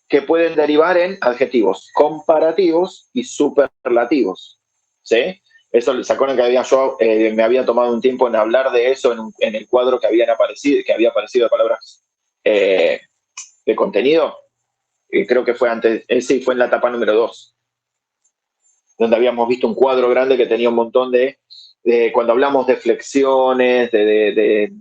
que pueden derivar en adjetivos comparativos y superlativos. ¿Sí? Eso, ¿se acuerdan que yo me había tomado un tiempo en hablar de eso en el cuadro que había aparecido de palabras de contenido? Creo que fue antes, sí, fue en la etapa número 2, donde habíamos visto un cuadro grande que tenía un montón cuando hablamos de flexiones, de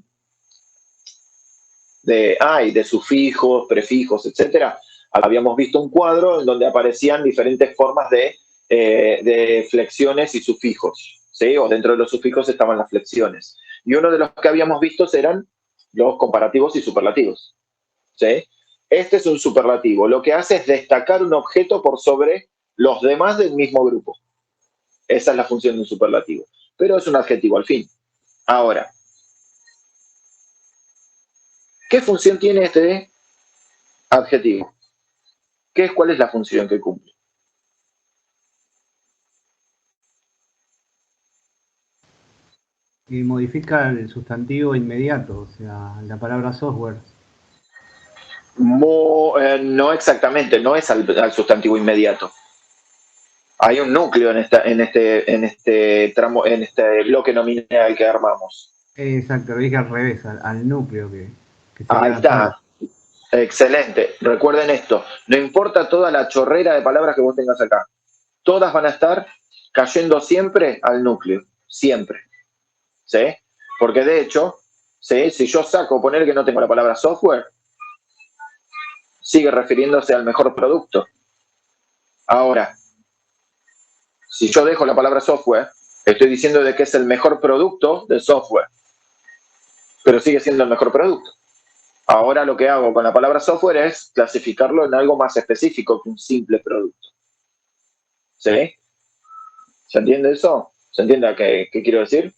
sufijos, prefijos, etcétera, habíamos visto un cuadro en donde aparecían diferentes formas de flexiones y sufijos, ¿sí? O dentro de los sufijos estaban las flexiones. Y uno de los que habíamos visto eran los comparativos y superlativos, ¿sí? Este es un superlativo. Lo que hace es destacar un objeto por sobre los demás del mismo grupo. Esa es la función de un superlativo. Pero es un adjetivo al fin. Ahora, ¿qué función tiene este adjetivo? ¿Cuál es la función que cumple? Y modifica el sustantivo inmediato, o sea, la palabra software. No exactamente, no es al sustantivo inmediato. Hay un núcleo en este tramo, en este bloque nominal que armamos. Exacto, lo dije al revés, al núcleo que Ahí sería todo. está. Excelente. Recuerden esto. No importa toda la chorrera de palabras que vos tengas acá. Todas van a estar cayendo siempre al núcleo. Siempre. ¿Sí? Porque de hecho, ¿sí?, si yo saco, poner que no tengo la palabra software, sigue refiriéndose al mejor producto. Ahora, si yo dejo la palabra software, estoy diciendo de que es el mejor producto del software, pero sigue siendo el mejor producto. Ahora lo que hago con la palabra software es clasificarlo en algo más específico que un simple producto. ¿Sí? ¿Se entiende eso? ¿Se entiende qué quiero decir?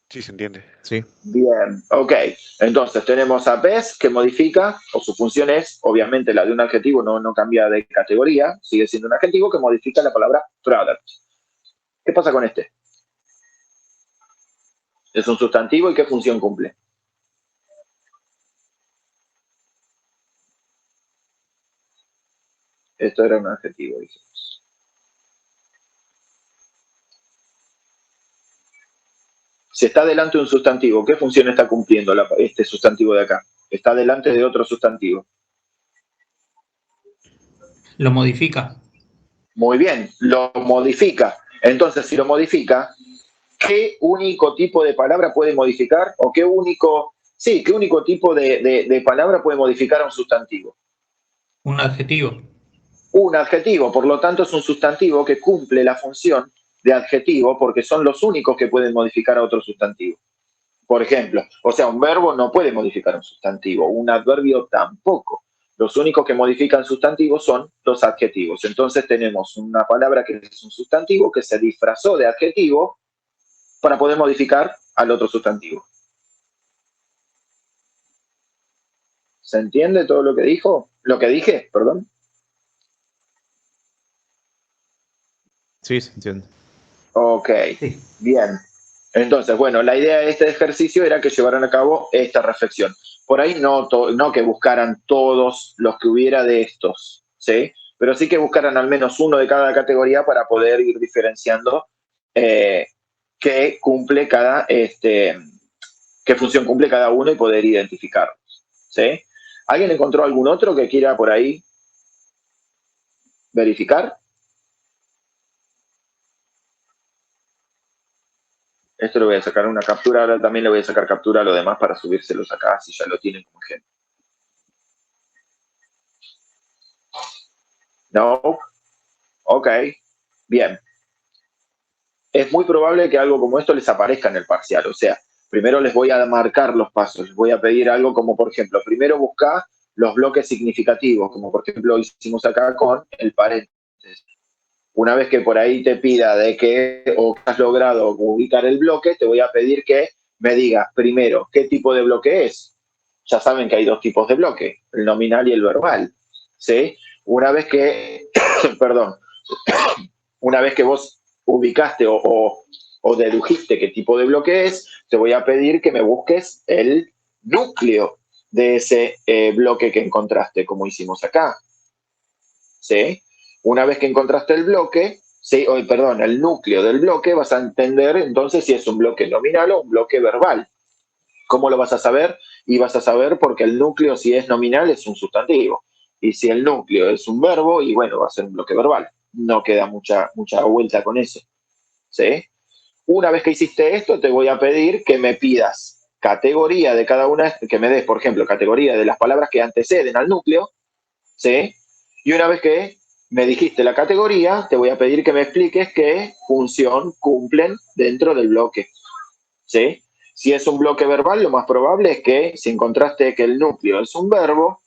Sí, se entiende. Sí. Bien, ok. Entonces tenemos a best que modifica, o su función es, obviamente la de un adjetivo no cambia de categoría, sigue siendo un adjetivo que modifica la palabra product. ¿Qué pasa con este? Es un sustantivo y ¿qué función cumple? Esto era un adjetivo, dijimos. Si está delante de un sustantivo, ¿qué función está cumpliendo este sustantivo de acá? Está delante de otro sustantivo. Lo modifica. Muy bien, lo modifica. Entonces, si lo modifica, ¿qué único tipo de palabra puede modificar? ¿O qué único tipo de palabra puede modificar a un sustantivo? Un adjetivo. Un adjetivo, por lo tanto, es un sustantivo que cumple la función de adjetivo porque son los únicos que pueden modificar a otro sustantivo. Por ejemplo, o sea, un verbo no puede modificar un sustantivo, un adverbio tampoco. Los únicos que modifican sustantivos son los adjetivos. Entonces tenemos una palabra que es un sustantivo que se disfrazó de adjetivo para poder modificar al otro sustantivo. ¿Se entiende todo lo que dijo? Lo que dije, perdón. Sí, se entiende. Ok, Sí. bien. Entonces, bueno, la idea de este ejercicio era que llevaran a cabo esta reflexión. Por ahí no que buscaran todos los que hubiera de estos, ¿sí? Pero sí que buscaran al menos uno de cada categoría para poder ir diferenciando qué cumple qué función cumple cada uno y poder identificarlos, ¿sí? ¿Alguien encontró algún otro que quiera por ahí verificar? Esto le voy a sacar una captura, ahora también le voy a sacar captura a lo demás para subírselos acá, si ya lo tienen como ejemplo. No, ok, bien. Es muy probable que algo como esto les aparezca en el parcial, o sea, primero les voy a marcar los pasos, les voy a pedir algo como, por ejemplo, primero buscar los bloques significativos, como por ejemplo hicimos acá con el paréntesis. Una vez que por ahí te pida de que o has logrado ubicar el bloque, te voy a pedir que me digas primero qué tipo de bloque es. Ya saben que hay dos tipos de bloque, el nominal y el verbal. ¿Sí? Una vez que, perdón, una vez que vos ubicaste o dedujiste qué tipo de bloque es, te voy a pedir que me busques el núcleo de ese bloque que encontraste, como hicimos acá. ¿Sí? Una vez que encontraste el bloque, ¿sí? El núcleo del bloque, vas a entender entonces si es un bloque nominal o un bloque verbal. ¿Cómo lo vas a saber? Y vas a saber porque el núcleo, si es nominal, es un sustantivo. Y si el núcleo es un verbo, y bueno, va a ser un bloque verbal. No queda mucha vuelta con eso. ¿Sí? Una vez que hiciste esto, te voy a pedir que me pidas categoría de cada una, que me des, por ejemplo, categoría de las palabras que anteceden al núcleo, ¿sí? Y una vez que me dijiste la categoría, te voy a pedir que me expliques qué función cumplen dentro del bloque, ¿sí? Si es un bloque verbal, lo más probable es que si encontraste que el núcleo es un verbo,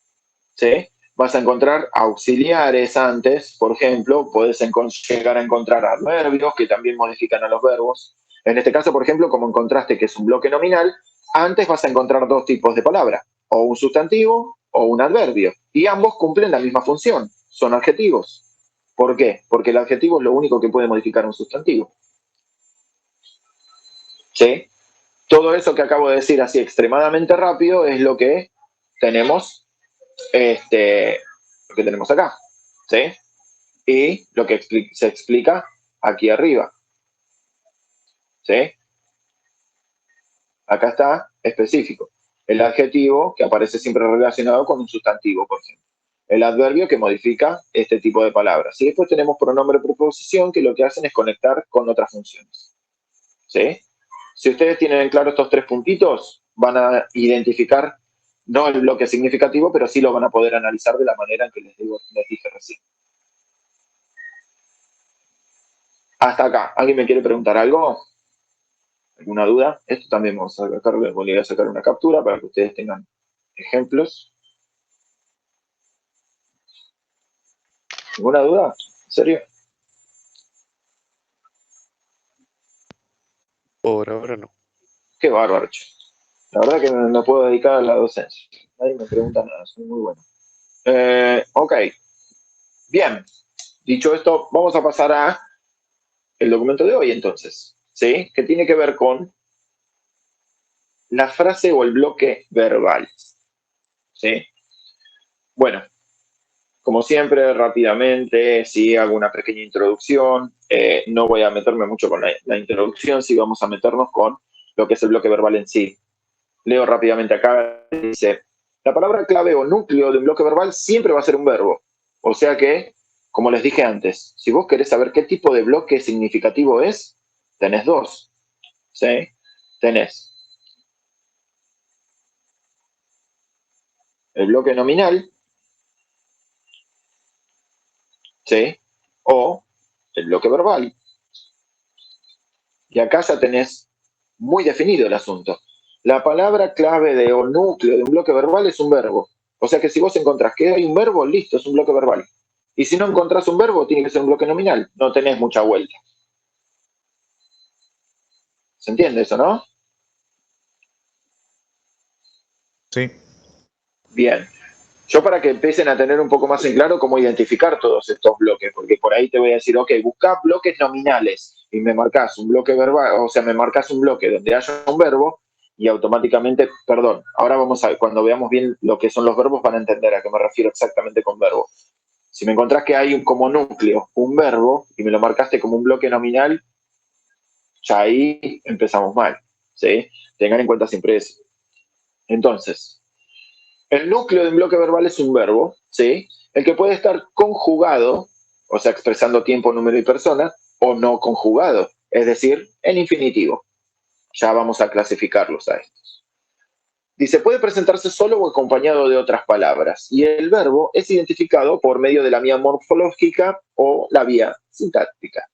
¿sí? Vas a encontrar auxiliares antes, por ejemplo, puedes llegar a encontrar adverbios que también modifican a los verbos. En este caso, por ejemplo, como encontraste que es un bloque nominal, antes vas a encontrar dos tipos de palabra, o un sustantivo o un adverbio, y ambos cumplen la misma función, son adjetivos. ¿Por qué? Porque el adjetivo es lo único que puede modificar un sustantivo. ¿Sí? Todo eso que acabo de decir así extremadamente rápido es lo que tenemos lo que tenemos acá, ¿sí? Y lo que se explica aquí arriba, ¿sí? Acá está específico. El adjetivo que aparece siempre relacionado con un sustantivo, por ejemplo. El adverbio que modifica este tipo de palabras. Y después tenemos pronombre preposición que lo que hacen es conectar con otras funciones, ¿sí? Si ustedes tienen claro estos tres puntitos, van a identificar no el bloque significativo, pero sí lo van a poder analizar de la manera en que les dije recién. Hasta acá. ¿Alguien me quiere preguntar algo? ¿Alguna duda? Esto también vamos a sacar, voy a sacar una captura para que ustedes tengan ejemplos. ¿Alguna duda? ¿En serio? Por ahora no. Qué bárbaro, che. La verdad que me puedo dedicar a la docencia. Nadie me pregunta nada, soy muy bueno. Ok. Bien. Dicho esto, vamos a pasar a el documento de hoy entonces, ¿sí? Que tiene que ver con la frase o el bloque verbal, ¿sí? Bueno, como siempre, rápidamente, sí, hago una pequeña introducción. No voy a meterme mucho con la introducción, sí vamos a meternos con lo que es el bloque verbal en sí. Leo rápidamente acá, dice, la palabra clave o núcleo de un bloque verbal siempre va a ser un verbo. O sea que, como les dije antes, si vos querés saber qué tipo de bloque significativo es, tenés dos, ¿sí? Tenés el bloque nominal, ¿sí? O el bloque verbal. Y acá ya tenés muy definido el asunto. La palabra clave de o núcleo de un bloque verbal es un verbo. O sea que si vos encontrás que hay un verbo, listo, es un bloque verbal. Y si no encontrás un verbo, tiene que ser un bloque nominal. No tenés mucha vuelta. ¿Se entiende eso, no? Sí. Bien. Yo para que empiecen a tener un poco más en claro cómo identificar todos estos bloques, porque por ahí te voy a decir, ok, buscá bloques nominales y me marcás un bloque verbal, o sea, me marcás un bloque donde haya un verbo y automáticamente, perdón, ahora vamos a, cuando veamos bien lo que son los verbos van a entender a qué me refiero exactamente con verbo. Si me encontrás que hay como núcleo un verbo y me lo marcaste como un bloque nominal, ya ahí empezamos mal, ¿sí? Tengan en cuenta siempre eso. Entonces, el núcleo de un bloque verbal es un verbo, ¿sí? El que puede estar conjugado, o sea, expresando tiempo, número y persona, o no conjugado, es decir, en infinitivo. Ya vamos a clasificarlos a estos. Dice, puede presentarse solo o acompañado de otras palabras, y el verbo es identificado por medio de la vía morfológica o la vía sintáctica.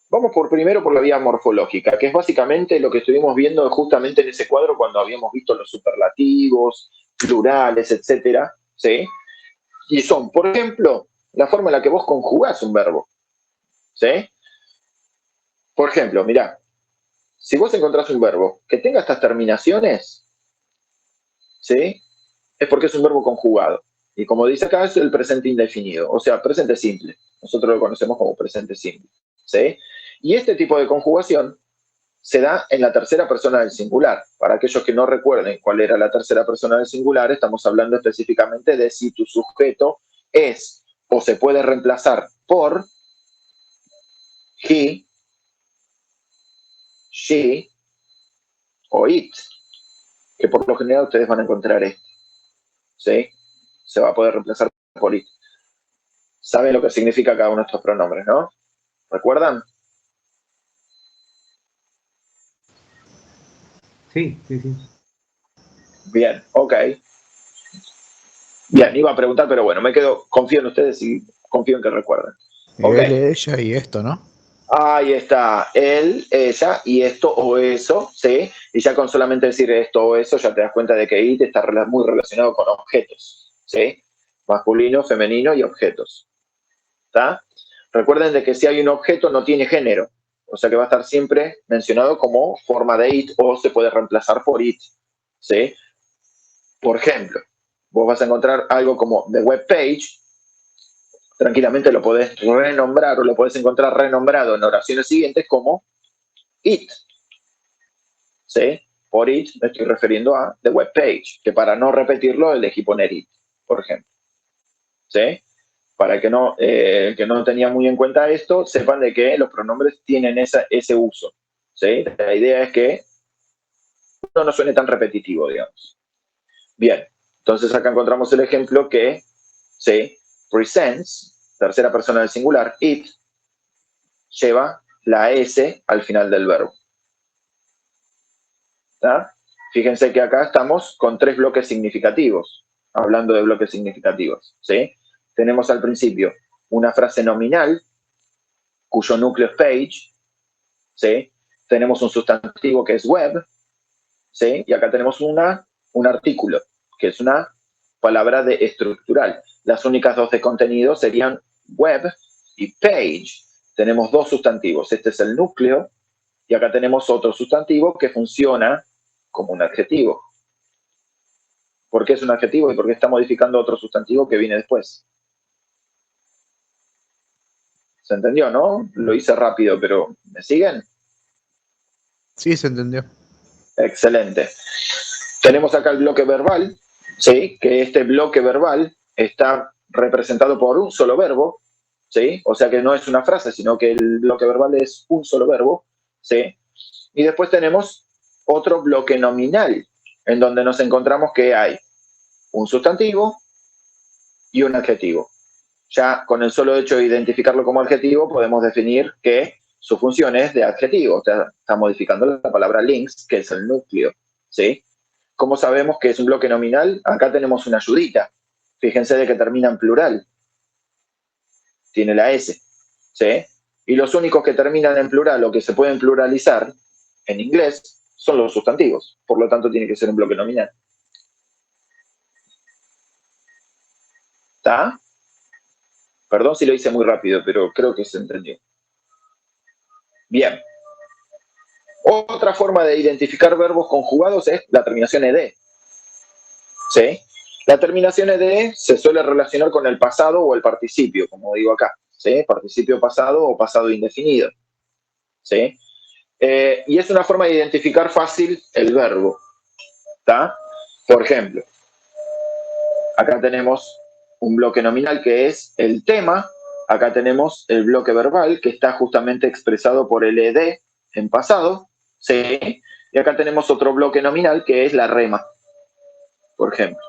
Vamos primero por la vía morfológica, que es básicamente lo que estuvimos viendo justamente en ese cuadro cuando habíamos visto los superlativos, plurales, etcétera, ¿sí? Y son, por ejemplo, la forma en la que vos conjugás un verbo, ¿sí? Por ejemplo, mirá, si vos encontrás un verbo que tenga estas terminaciones, ¿sí? Es porque es un verbo conjugado. Y como dice acá, es el presente indefinido, o sea, presente simple. Nosotros lo conocemos como presente simple, ¿sí? Y este tipo de conjugación se da en la tercera persona del singular. Para aquellos que no recuerden cuál era la tercera persona del singular, estamos hablando específicamente de si tu sujeto es o se puede reemplazar por he, she o it, que por lo general ustedes van a encontrar este, ¿sí? Se va a poder reemplazar por it. Saben lo que significa cada uno de estos pronombres, ¿no? ¿Recuerdan? Sí, sí, sí. Bien, ok. Bien, iba a preguntar, pero bueno, confío en ustedes y confío en que recuerden. Ok. Él, ella y esto, ¿no? Ahí está, él, ella y esto o eso, ¿sí? Y ya con solamente decir esto o eso, ya te das cuenta de que it está muy relacionado con objetos, ¿sí? Masculino, femenino y objetos, ¿está? Recuerden de que si hay un objeto no tiene género, o sea que va a estar siempre mencionado como forma de it o se puede reemplazar por it, ¿sí? Por ejemplo, vos vas a encontrar algo como the web page, tranquilamente lo podés renombrar o lo podés encontrar renombrado en oraciones siguientes como it, ¿sí? Por it me estoy refiriendo a the web page, que para no repetirlo elegí poner it, por ejemplo, ¿sí? Para que no tenía muy en cuenta esto, sepan de que los pronombres tienen ese uso, ¿sí? La idea es que no suene tan repetitivo, digamos. Bien, entonces acá encontramos el ejemplo que, ¿sí? Presents, tercera persona del singular, it, lleva la S al final del verbo. ¿Está? Fíjense que acá estamos con 3 bloques significativos, hablando de bloques significativos, ¿sí? Tenemos al principio una frase nominal, cuyo núcleo es page, ¿sí? Tenemos un sustantivo que es web, ¿sí? Y acá tenemos un artículo, que es una palabra de estructural. Las únicas 2 de contenido serían web y page. Tenemos 2 sustantivos. Este es el núcleo y acá tenemos otro sustantivo que funciona como un adjetivo. ¿Por qué es un adjetivo y por qué está modificando otro sustantivo que viene después? ¿Se entendió, no? Lo hice rápido, pero ¿me siguen? Sí, se entendió. Excelente. Tenemos acá el bloque verbal, ¿sí? Que este bloque verbal está representado por un solo verbo, ¿sí? O sea que no es una frase, sino que el bloque verbal es un solo verbo, ¿sí? Y después tenemos otro bloque nominal, en donde nos encontramos que hay un sustantivo y un adjetivo. Ya con el solo hecho de identificarlo como adjetivo, podemos definir que su función es de adjetivo. O sea, está modificando la palabra links, que es el núcleo, ¿sí? ¿Cómo sabemos que es un bloque nominal? Acá tenemos una ayudita. Fíjense de que termina en plural. Tiene la S, ¿sí? Y los únicos que terminan en plural o que se pueden pluralizar en inglés son los sustantivos. Por lo tanto, tiene que ser un bloque nominal. ¿Está? Perdón si lo hice muy rápido, pero creo que se entendió. Bien. Otra forma de identificar verbos conjugados es la terminación ed. ¿Sí? La terminación ed se suele relacionar con el pasado o el participio, como digo acá. ¿Sí? Participio pasado o pasado indefinido. ¿Sí? Y es una forma de identificar fácil el verbo. ¿Está? Por ejemplo, acá tenemos un bloque nominal que es el tema. Acá tenemos el bloque verbal que está justamente expresado por el ed en pasado. ¿Sí? Y acá tenemos otro bloque nominal que es la rema, por ejemplo.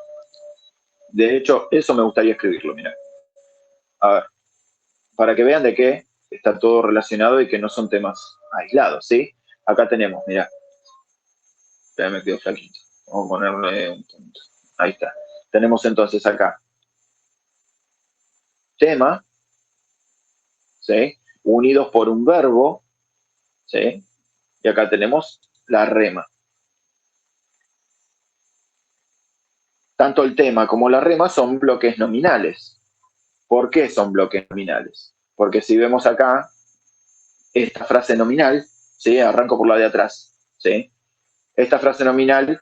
De hecho, eso me gustaría escribirlo, mira. A ver, para que vean de qué está todo relacionado y que no son temas aislados, ¿sí? Acá tenemos, mira. Ya me quedo flaquito. Vamos a ponerle un punto. Ahí está. Tenemos entonces acá tema, ¿sí? Unidos por un verbo, ¿sí? Y acá tenemos la rema. Tanto el tema como la rema son bloques nominales. ¿Por qué son bloques nominales? Porque si vemos acá, esta frase nominal, ¿sí? Arranco por la de atrás, ¿sí? Esta frase nominal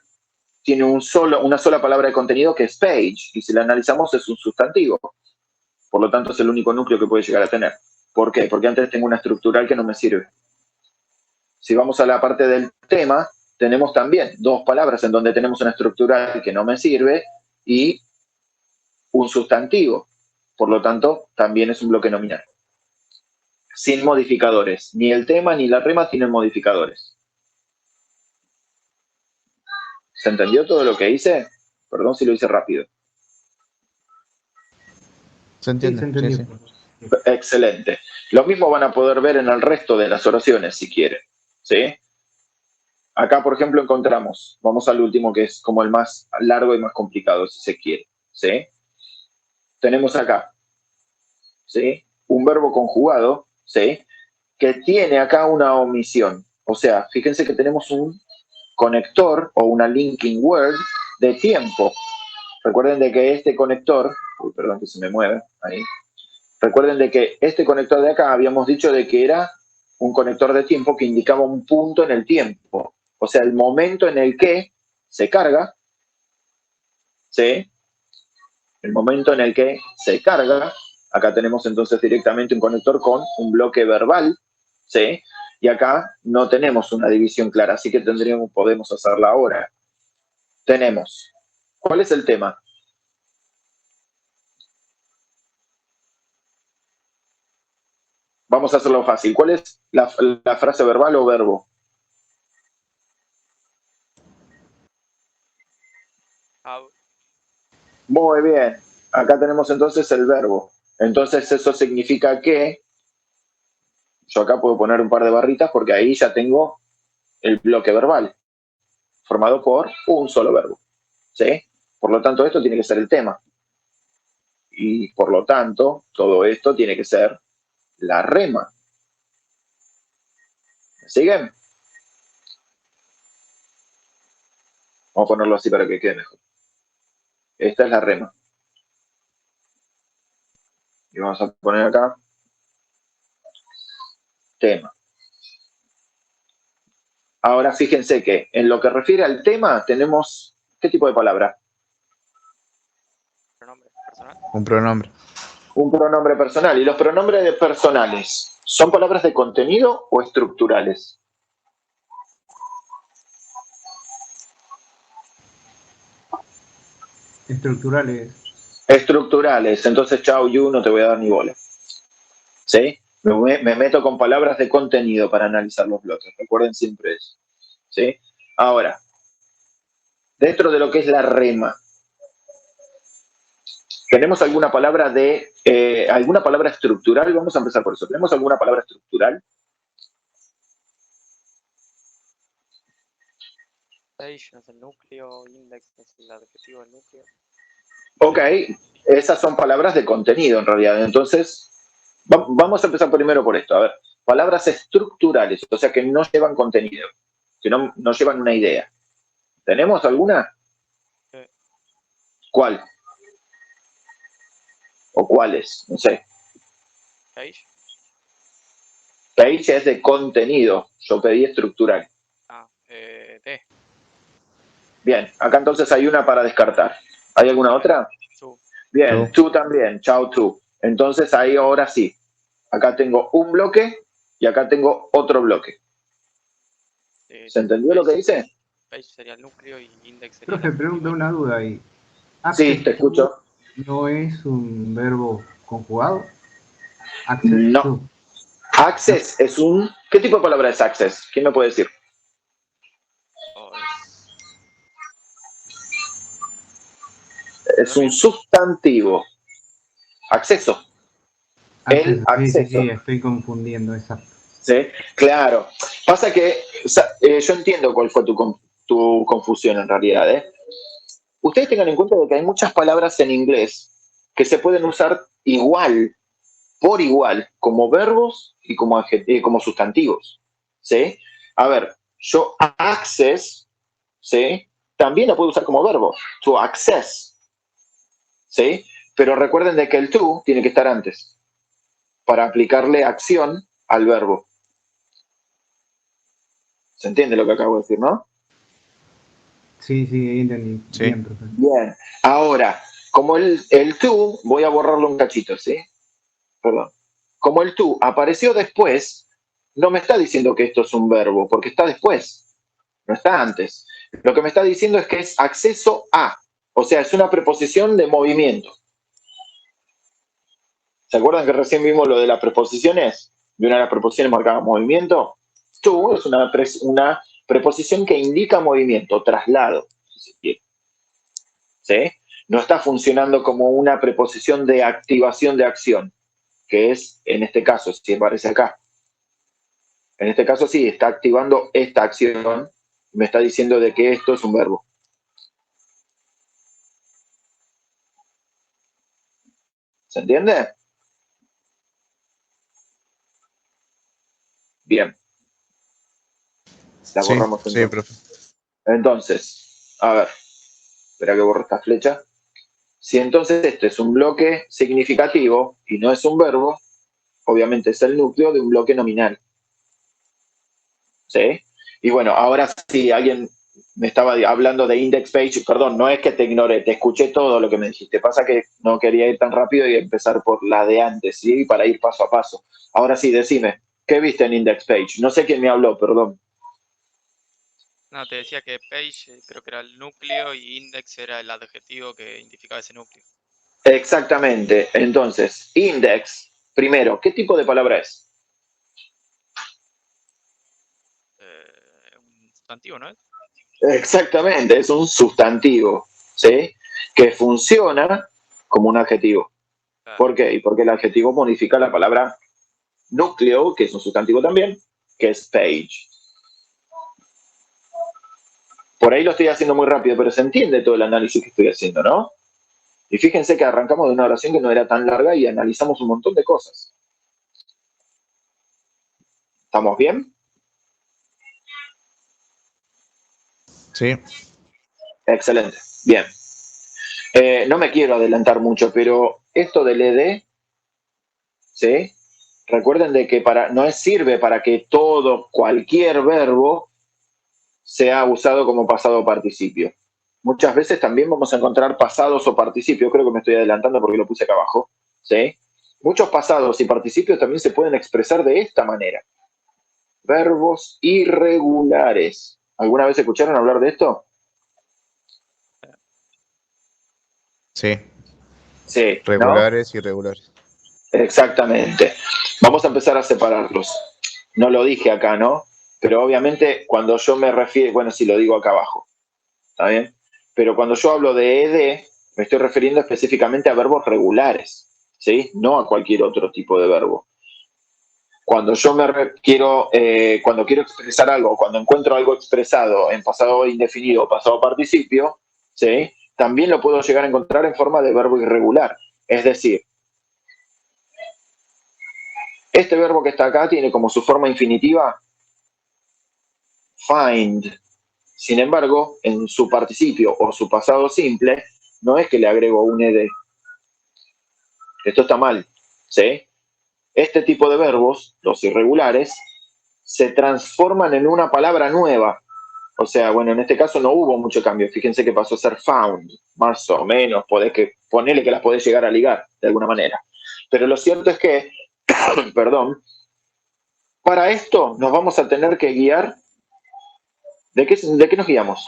tiene una sola palabra de contenido que es page, y si la analizamos es un sustantivo. Por lo tanto, es el único núcleo que puede llegar a tener. ¿Por qué? Porque antes tengo una estructural que no me sirve. Si vamos a la parte del tema, tenemos también 2 palabras en donde tenemos una estructural que no me sirve y un sustantivo. Por lo tanto, también es un bloque nominal. Sin modificadores. Ni el tema ni la rema tienen modificadores. ¿Se entendió todo lo que hice? Perdón si lo hice rápido. Se entiende. Sí, se entendió. Sí. Excelente. Lo mismo van a poder ver en el resto de las oraciones, si quieren. ¿Sí? Acá, por ejemplo, encontramos, vamos al último que es como el más largo y más complicado, si se quiere. ¿Sí? Tenemos acá, ¿sí? Un verbo conjugado, ¿sí? Que tiene acá una omisión. O sea, fíjense que tenemos un conector o una linking word de tiempo. Recuerden de que este conector, perdón que se me mueve, ahí. Recuerden de que este conector de acá habíamos dicho de que era un conector de tiempo que indicaba un punto en el tiempo. O sea, el momento en el que se carga, ¿sí? El momento en el que se carga, acá tenemos entonces directamente un conector con un bloque verbal, ¿sí? Y acá no tenemos una división clara, así que podemos hacerla ahora. Tenemos, ¿cuál es el tema? Vamos a hacerlo fácil. ¿Cuál es la frase verbal o verbo? Muy bien. Acá tenemos entonces el verbo. Entonces eso significa que yo acá puedo poner un par de barritas porque ahí ya tengo el bloque verbal. formado por un solo verbo. ¿Sí? Por lo tanto, esto tiene que ser el tema. Y por lo tanto, todo esto tiene que ser la rema. ¿Me siguen? Vamos a ponerlo así para que quede mejor. Esta es la rema. Y vamos a poner acá tema. Ahora fíjense que en lo que refiere al tema tenemos, ¿qué tipo de palabra? Pronombre personal. Un pronombre. Un pronombre personal. ¿Y los pronombres personales son palabras de contenido o estructurales? Estructurales. Estructurales. Entonces, chao, you, no te voy a dar ni bola. ¿Sí? Me meto con palabras de contenido para analizar los bloques. Recuerden siempre eso. ¿Sí? Ahora, dentro de lo que es la rema, ¿tenemos alguna palabra alguna palabra estructural? Vamos a empezar por eso. ¿Tenemos alguna palabra estructural? Page es el núcleo, index es el adjetivo del núcleo. Ok, esas son palabras de contenido en realidad. Entonces, vamos a empezar primero por esto. A ver, palabras estructurales, o sea que no llevan contenido, que no llevan una idea. ¿Tenemos alguna? Sí. ¿Cuál? ¿O cuáles? No sé. Page. Page es de contenido, yo pedí estructural. T. Bien, acá entonces hay una para descartar. ¿Hay alguna otra? Su. Bien, Tú. tú también, chao tú. Entonces ahí ahora sí. Acá tengo un bloque y acá tengo otro bloque. ¿Se entendió lo que dice? Page sería el núcleo y index sería Profe, el adjetivo. pregunta una duda ahí. Sí, te escucho. ¿No es un verbo conjugado? Access No. to. Access es un... ¿Qué tipo de palabra es access? ¿Quién me puede decir? Es un sustantivo. Acceso. El acceso. Sí, estoy confundiendo, exacto. ¿Sí? Claro. Pasa que yo entiendo cuál fue tu confusión en realidad. Ustedes tengan en cuenta de que hay muchas palabras en inglés que se pueden usar igual, por igual, como verbos y como sustantivos. ¿Sí? A ver, yo access, ¿sí? También lo puedo usar como verbo. To access. ¿Sí? Pero recuerden de que el to tiene que estar antes para aplicarle acción al verbo. ¿Se entiende lo que acabo de decir, no? Sí, ahí entendí. Sí. Bien, profe. Bien. Ahora, como el to, voy a borrarlo un cachito, ¿sí? Perdón. Como el to apareció después, no me está diciendo que esto es un verbo, porque está después, no está antes. Lo que me está diciendo es que es acceso a, o sea, es una preposición de movimiento. ¿Se acuerdan que recién vimos lo de las preposiciones? De una de las preposiciones marcaba movimiento. To es una preposición que indica movimiento, traslado, si se quiere. ¿Sí? No está funcionando como una preposición de activación de acción, que es, en este caso, si aparece acá. En este caso sí, está activando esta acción, me está diciendo de que esto es un verbo. ¿Se entiende? Bien. La Sí, borramos sí, entonces. profe. Entonces, a ver, espera que borro esta flecha. Si entonces este es un bloque significativo y no es un verbo, obviamente es el núcleo de un bloque nominal. ¿Sí? Y bueno, ahora sí, alguien me estaba hablando de index page, perdón, no es que te ignoré, te escuché todo lo que me dijiste. Pasa que no quería ir tan rápido y empezar por la de antes, ¿sí? Para ir paso a paso. Ahora sí, decime, ¿qué viste en index page? No sé quién me habló, perdón. No, te decía que page creo que era el núcleo y index era el adjetivo que identificaba ese núcleo. Exactamente. Entonces, index, primero, ¿qué tipo de palabra es? Un sustantivo, ¿no es? Exactamente, es un sustantivo, ¿sí? Que funciona como un adjetivo. Claro. ¿Por qué? Porque el adjetivo modifica la palabra núcleo, que es un sustantivo también, que es page. Por ahí lo estoy haciendo muy rápido, pero se entiende todo el análisis que estoy haciendo, ¿no? Y fíjense que arrancamos de una oración que no era tan larga y analizamos un montón de cosas. ¿Estamos bien? Sí. Excelente. Bien. No me quiero adelantar mucho, pero esto del ed, ¿sí? Recuerden de que no sirve para que cualquier verbo sea usado como pasado participio. Muchas veces también vamos a encontrar pasados o participios, creo que me estoy adelantando porque lo puse acá abajo, ¿sí? Muchos pasados y participios también se pueden expresar de esta manera. Verbos irregulares. ¿Alguna vez escucharon hablar de esto? Sí. Sí, ¿no? Regulares y irregulares. Exactamente. Vamos a empezar a separarlos. No lo dije acá, ¿no? Pero obviamente cuando yo me refiero, bueno, sí lo digo acá abajo, ¿está bien? Pero cuando yo hablo de ed, me estoy refiriendo específicamente a verbos regulares, ¿sí? No a cualquier otro tipo de verbo. Cuando yo cuando quiero expresar algo, cuando encuentro algo expresado en pasado indefinido o pasado participio, ¿sí? También lo puedo llegar a encontrar en forma de verbo irregular. Es decir, este verbo que está acá tiene como su forma infinitiva find. Sin embargo, en su participio o su pasado simple, no es que le agrego un ed. Esto está mal, ¿sí? Este tipo de verbos, los irregulares, se transforman en una palabra nueva. O sea, bueno, en este caso no hubo mucho cambio. Fíjense que pasó a ser found, más o menos. Ponele que las podés llegar a ligar de alguna manera. Pero lo cierto es que, perdón, para esto nos vamos a tener que guiar. ¿De qué nos guiamos?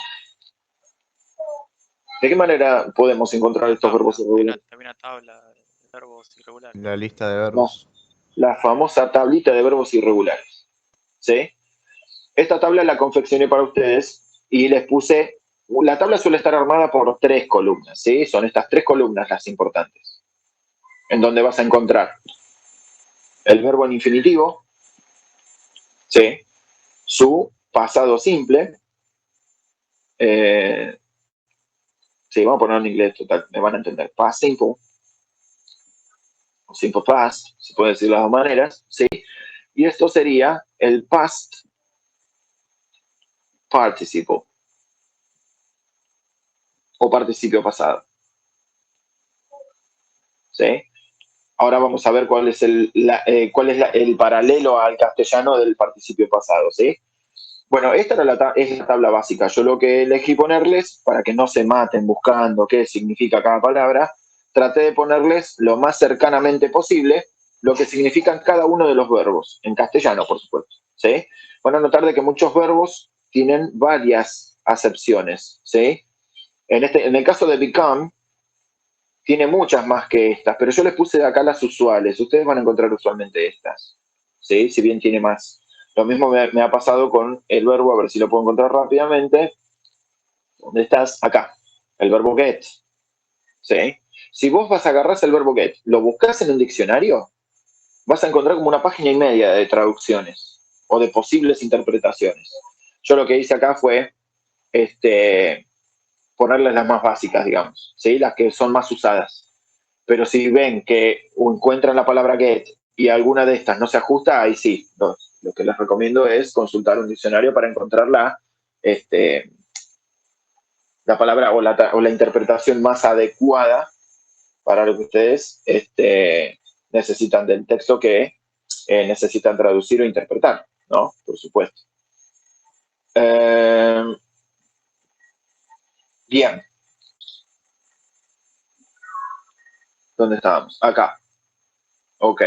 ¿De qué manera podemos encontrar estos verbos irregulares? Hay una tabla de verbos irregulares. La lista de verbos. La famosa tablita de verbos irregulares, ¿sí? Esta tabla la confeccioné para ustedes y les puse, la tabla suele estar armada por 3 columnas, ¿sí? Son estas 3 columnas las importantes, en donde vas a encontrar el verbo en infinitivo, ¿sí? Su pasado simple, sí, vamos a ponerlo en inglés, total, me van a entender, past simple, o simple past, se puede decir de las dos maneras, ¿sí? Y esto sería el past participle o participio pasado, ¿sí? Ahora vamos a ver cuál es el paralelo al castellano del participio pasado, ¿sí? Bueno, esta es la tabla básica. Yo lo que elegí ponerles, para que no se maten buscando qué significa cada palabra, traté de ponerles lo más cercanamente posible lo que significan cada uno de los verbos, en castellano, por supuesto, ¿sí? Van a notar de que muchos verbos tienen varias acepciones, ¿sí? En el caso de become, tiene muchas más que estas, pero yo les puse de acá las usuales. Ustedes van a encontrar usualmente estas, ¿sí? Si bien tiene más. Lo mismo me ha pasado con el verbo, a ver si lo puedo encontrar rápidamente. ¿Dónde estás? Acá. El verbo get, ¿sí? Si vos vas a agarrar el verbo get, lo buscas en un diccionario, vas a encontrar como una página y media de traducciones o de posibles interpretaciones. Yo lo que hice acá fue ponerles las más básicas, digamos, ¿sí? Las que son más usadas. Pero si ven que encuentran la palabra get y alguna de estas no se ajusta, ahí sí. Lo que les recomiendo es consultar un diccionario para encontrar la palabra o la interpretación más adecuada para lo que ustedes necesitan del texto que necesitan traducir o interpretar, ¿no? Por supuesto. Bien. ¿Dónde estábamos? Acá. Ok.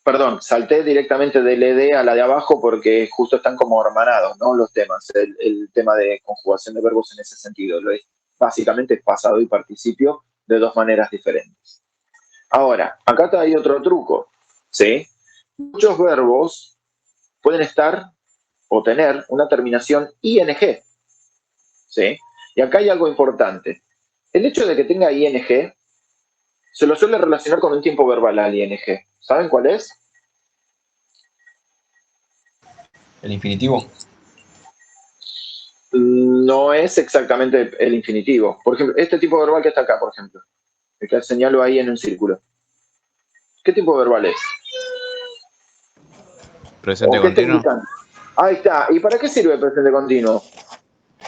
Perdón, salté directamente del ed a la de abajo porque justo están como hermanados, ¿no? Los temas. El tema de conjugación de verbos en ese sentido. Básicamente es pasado y participio de dos maneras diferentes. Ahora, acá hay otro truco, ¿sí? Muchos verbos pueden estar o tener una terminación ing, ¿sí? Y acá hay algo importante. El hecho de que tenga ing se lo suele relacionar con un tiempo verbal al ing. ¿Saben cuál es? El infinitivo. no es exactamente el infinitivo. Por ejemplo, este tipo verbal que está acá, por ejemplo, el que señalo ahí en un círculo. ¿Qué tipo verbal es? Presente ¿O qué está continuo. indicando? Ahí está. ¿Y para qué sirve el presente continuo?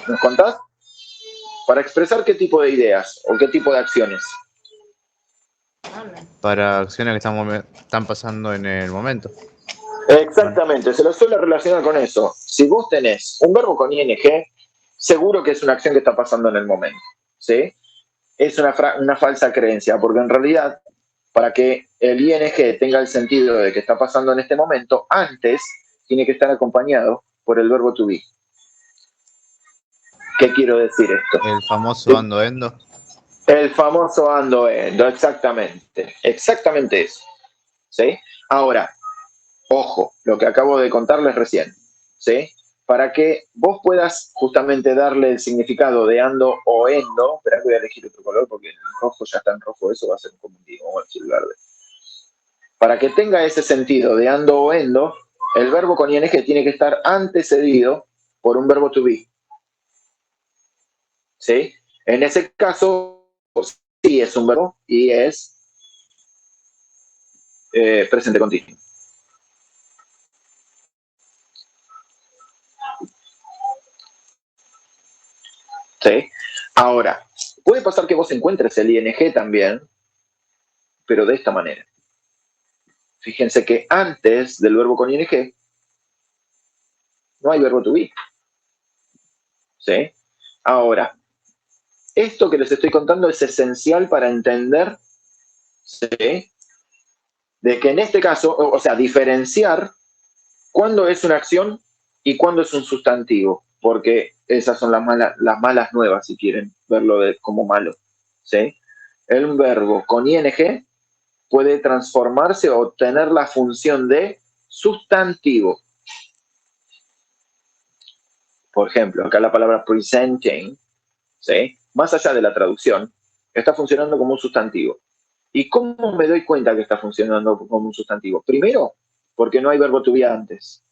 ¿Nos contás? Para expresar qué tipo de ideas o qué tipo de acciones. Para acciones que están pasando en el momento. Exactamente, se lo suele relacionar con eso. Si vos tenés un verbo con ing, seguro que es una acción que está pasando en el momento. ¿Sí? Es una falsa creencia, porque en realidad, para que el ing tenga el sentido de que está pasando en este momento, antes tiene que estar acompañado por el verbo to be. ¿Qué quiero decir esto? El famoso ando endo. El famoso ando endo, exactamente. Exactamente eso. ¿Sí? Ahora, ojo, lo que acabo de contarles recién. ¿Sí? Para que vos puedas justamente darle el significado de ando o endo, esperá que voy a elegir otro color porque el rojo ya está en rojo, eso va a ser un confundido, vamos a elegir el verde. Para que tenga ese sentido de ando o endo, el verbo con ing tiene que estar antecedido por un verbo to be. ¿Sí? En ese caso, sí es un verbo y es presente continuo. ¿Sí? Ahora, puede pasar que vos encuentres el ing también, pero de esta manera. Fíjense que antes del verbo con ing no hay verbo to be. ¿Sí? Ahora, esto que les estoy contando es esencial para entender, ¿sí?, de que en este caso, o sea, diferenciar cuándo es una acción y cuándo es un sustantivo, porque esas son las malas nuevas, si quieren verlo como malo. ¿Sí? El verbo con ing puede transformarse o tener la función de sustantivo. Por ejemplo, acá la palabra presenting, ¿sí?, más allá de la traducción, está funcionando como un sustantivo. ¿Y cómo me doy cuenta que está funcionando como un sustantivo? Primero, porque no hay verbo to be antes.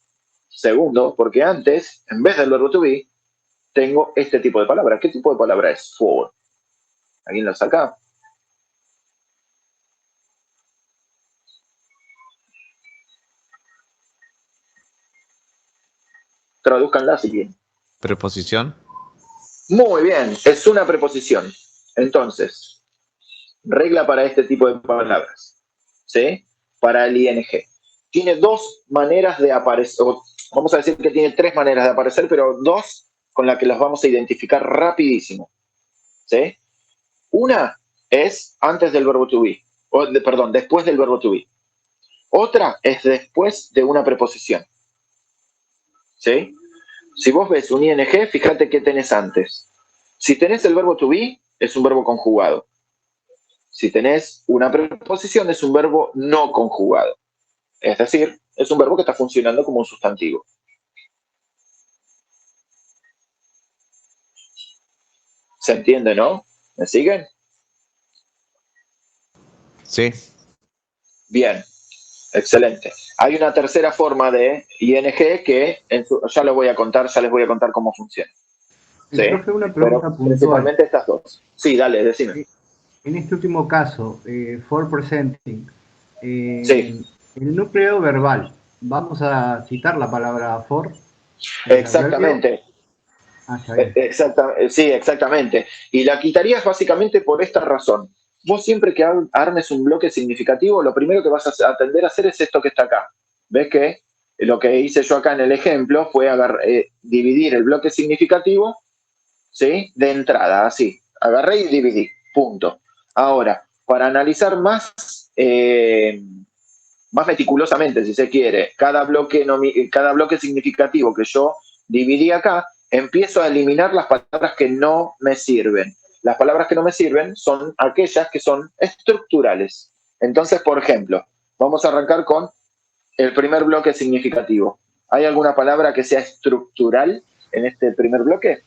Segundo, porque antes, en vez del verbo to be, tengo este tipo de palabra. ¿Qué tipo de palabra es? For. ¿Alguien la saca? Tradúzcanla si quieren. Preposición. Muy bien, es una preposición. Entonces, regla para este tipo de palabras, ¿sí? Para el ing. Tiene dos maneras de aparecer, vamos a decir que tiene tres maneras de aparecer, pero dos con las que las vamos a identificar rapidísimo, ¿sí? Una es antes del verbo to be, perdón, después del verbo to be. Otra es después de una preposición, ¿sí? Si vos ves un ing, fíjate qué tenés antes. Si tenés el verbo to be, es un verbo conjugado. Si tenés una preposición, es un verbo no conjugado. Es decir, es un verbo que está funcionando como un sustantivo. ¿Se entiende, no? ¿Me siguen? Sí. Bien, excelente. Hay una tercera forma de ing que ya lo voy a contar, ya les voy a contar cómo funciona. ¿Sí? Profe, una pregunta Pero puntual. principalmente estas dos. Sí, dale, decime. En este último caso, for presenting, Sí. el núcleo verbal, vamos a citar la palabra for. Exactamente. Está bien. Sí, exactamente. Y la quitarías básicamente por esta razón. Vos siempre que armes un bloque significativo, lo primero que vas a tender a hacer es esto que está acá. ¿Ves que lo que hice yo acá en el ejemplo fue dividir el bloque significativo, ¿sí?, de entrada, así. Agarré y dividí, punto. Ahora, para analizar más meticulosamente, si se quiere, cada bloque significativo que yo dividí acá, empiezo a eliminar las palabras que no me sirven. Las palabras que no me sirven son aquellas que son estructurales. Entonces, por ejemplo, vamos a arrancar con el primer bloque significativo. ¿Hay alguna palabra que sea estructural en este primer bloque?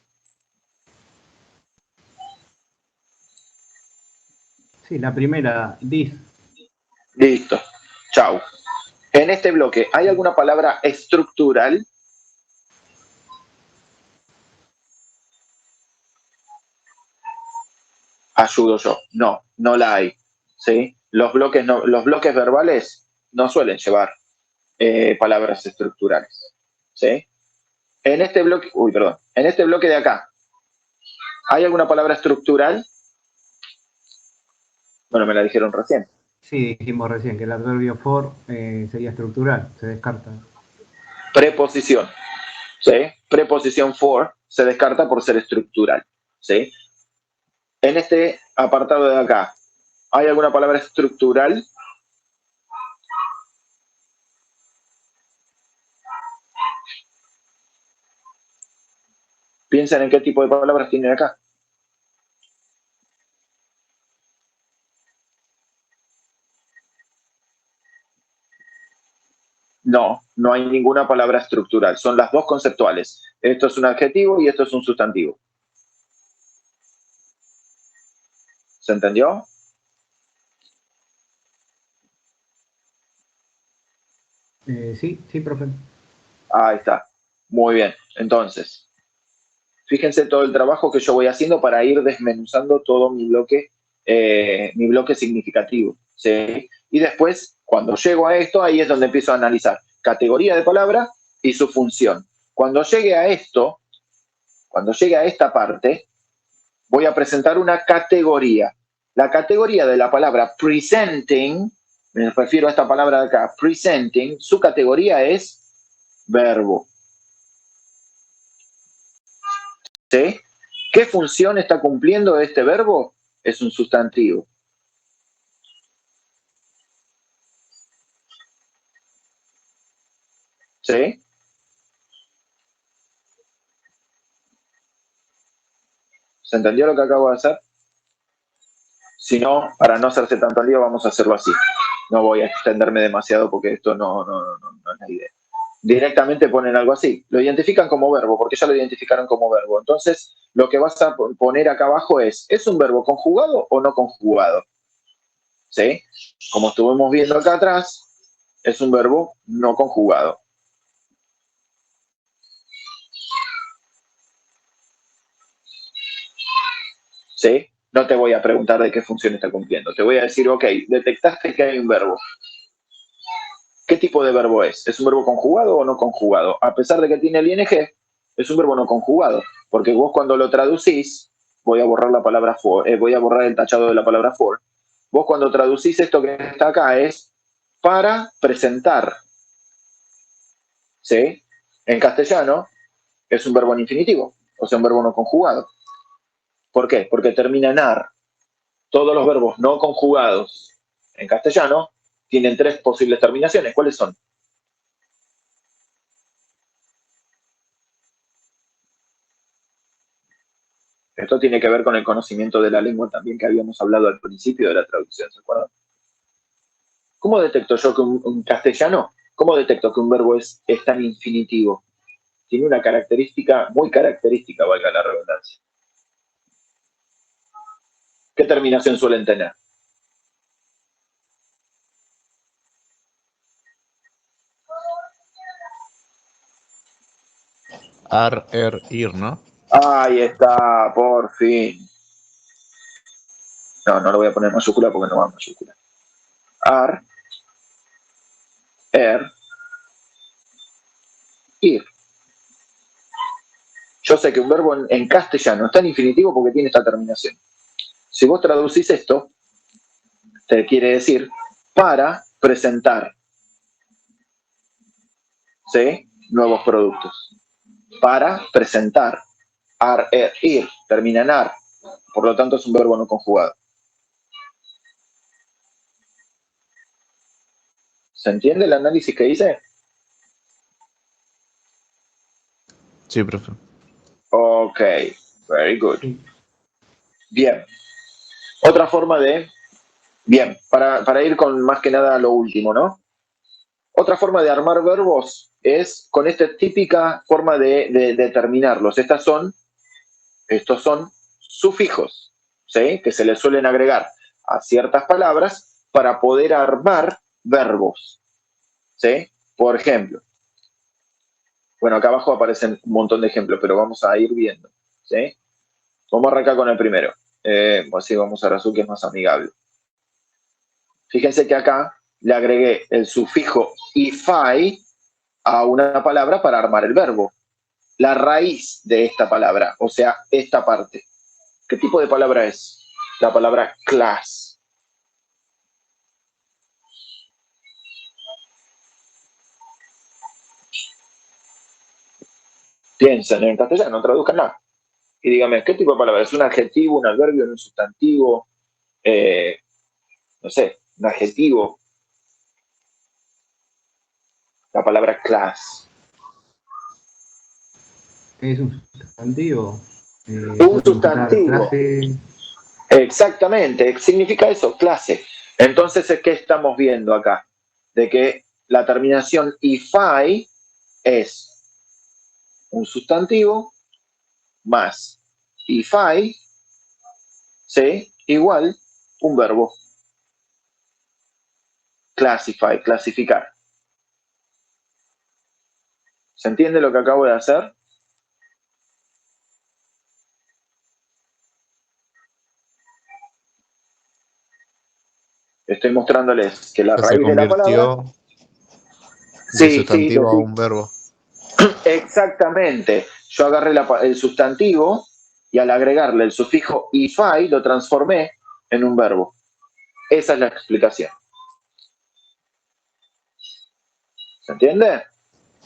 Sí, la primera, this. Listo. Chau. En este bloque, ¿hay alguna palabra estructural? ayudo yo. No, no la hay. ¿Sí? Los bloques verbales no suelen llevar palabras estructurales. ¿Sí? En este bloque, en este bloque de acá, ¿hay alguna palabra estructural? Bueno, me la dijeron recién. Sí, dijimos recién que el adverbio for sería estructural, se descarta. Preposición. ¿Sí? Preposición for se descarta por ser estructural. ¿Sí? En este apartado de acá, ¿hay alguna palabra estructural? Piensen en qué tipo de palabras tienen acá. No, no hay ninguna palabra estructural. Son las dos conceptuales. Esto es un adjetivo y esto es un sustantivo. ¿Se entendió? Sí, profe. Ahí está. Muy bien. Entonces, fíjense todo el trabajo que yo voy haciendo para ir desmenuzando todo mi bloque significativo. ¿Sí? Y después, cuando llego a esto, ahí es donde empiezo a analizar categoría de palabra y su función. Cuando llegue a esto, cuando llegue a esta parte, voy a presentar una categoría. La categoría de la palabra presenting, me refiero a esta palabra de acá, presenting, su categoría es verbo. ¿Sí? ¿Qué función está cumpliendo este verbo? Es un sustantivo. ¿Sí? ¿Se entendió lo que acabo de hacer? Si no, para no hacerse tanto lío, vamos a hacerlo así. No voy a extenderme demasiado porque esto no es la idea. Directamente ponen algo así. Lo identifican como verbo, porque ya lo identificaron como verbo. Entonces, lo que vas a poner acá abajo ¿es un verbo conjugado o no conjugado? ¿Sí? Como estuvimos viendo acá atrás, es un verbo no conjugado. ¿Sí? No te voy a preguntar de qué función está cumpliendo. Te voy a decir, ok, detectaste que hay un verbo. ¿Qué tipo de verbo es? ¿Es un verbo conjugado o no conjugado? A pesar de que tiene el ing, es un verbo no conjugado. Porque vos cuando lo traducís, voy a borrar la palabra for, voy a borrar el tachado de la palabra for. Vos cuando traducís esto que está acá es para presentar. ¿Sí? En castellano es un verbo en infinitivo, o sea, un verbo no conjugado. ¿Por qué? Porque termina en ar. Todos los verbos no conjugados en castellano tienen 3 posibles terminaciones. ¿Cuáles son? Esto tiene que ver con el conocimiento de la lengua también que habíamos hablado al principio de la traducción, ¿se acuerdan? ¿Cómo detecto yo que un castellano, cómo detecto que un verbo está en infinitivo? Tiene una característica, muy característica, valga la redundancia. ¿Qué terminación suelen tener? Ar, ir, ¿no? Ahí está, por fin. No lo voy a poner en mayúscula porque no va en mayúscula. Ar, ir. Yo sé que un verbo en castellano está en infinitivo porque tiene esta terminación. Si vos traducís esto, te quiere decir para presentar, ¿sí? Nuevos productos. Para presentar. Ar, ir, termina en ar. Por lo tanto, es un verbo no conjugado. ¿Se entiende el análisis que hice? Sí, profe. Ok, very good. Sí. Bien. Otra forma de... Bien, para ir con más que nada a lo último, ¿no? Otra forma de armar verbos es con esta típica forma de terminarlos. Estos son sufijos, ¿sí? Que se les suelen agregar a ciertas palabras para poder armar verbos, ¿sí? Por ejemplo, bueno, acá abajo aparecen un montón de ejemplos, pero vamos a ir viendo, ¿sí? Vamos a arrancar con el primero. Pues sí, vamos a usar azul, que es más amigable. Fíjense que acá le agregué el sufijo ify a una palabra para armar el verbo. La raíz de esta palabra, o sea, esta parte. ¿Qué tipo de palabra es? La palabra class. Piensen en castellano, traduzcan nada. Y díganme, ¿qué tipo de palabra? ¿Es un adjetivo, un adverbio, un sustantivo? No sé, un adjetivo. La palabra class. Es un sustantivo. Un sustantivo. Clase. Exactamente, significa eso, clase. Entonces, ¿qué estamos viendo acá? De que la terminación ify es un sustantivo más ify, ¿sí? Igual un verbo. Classify, clasificar. ¿Se entiende lo que acabo de hacer? Estoy mostrándoles que la Ya se raíz de la palabra... convirtió de Sí, sustantivo a un verbo. exactamente. Yo agarré el sustantivo y al agregarle el sufijo ify lo transformé en un verbo. Esa es la explicación. ¿Se entiende?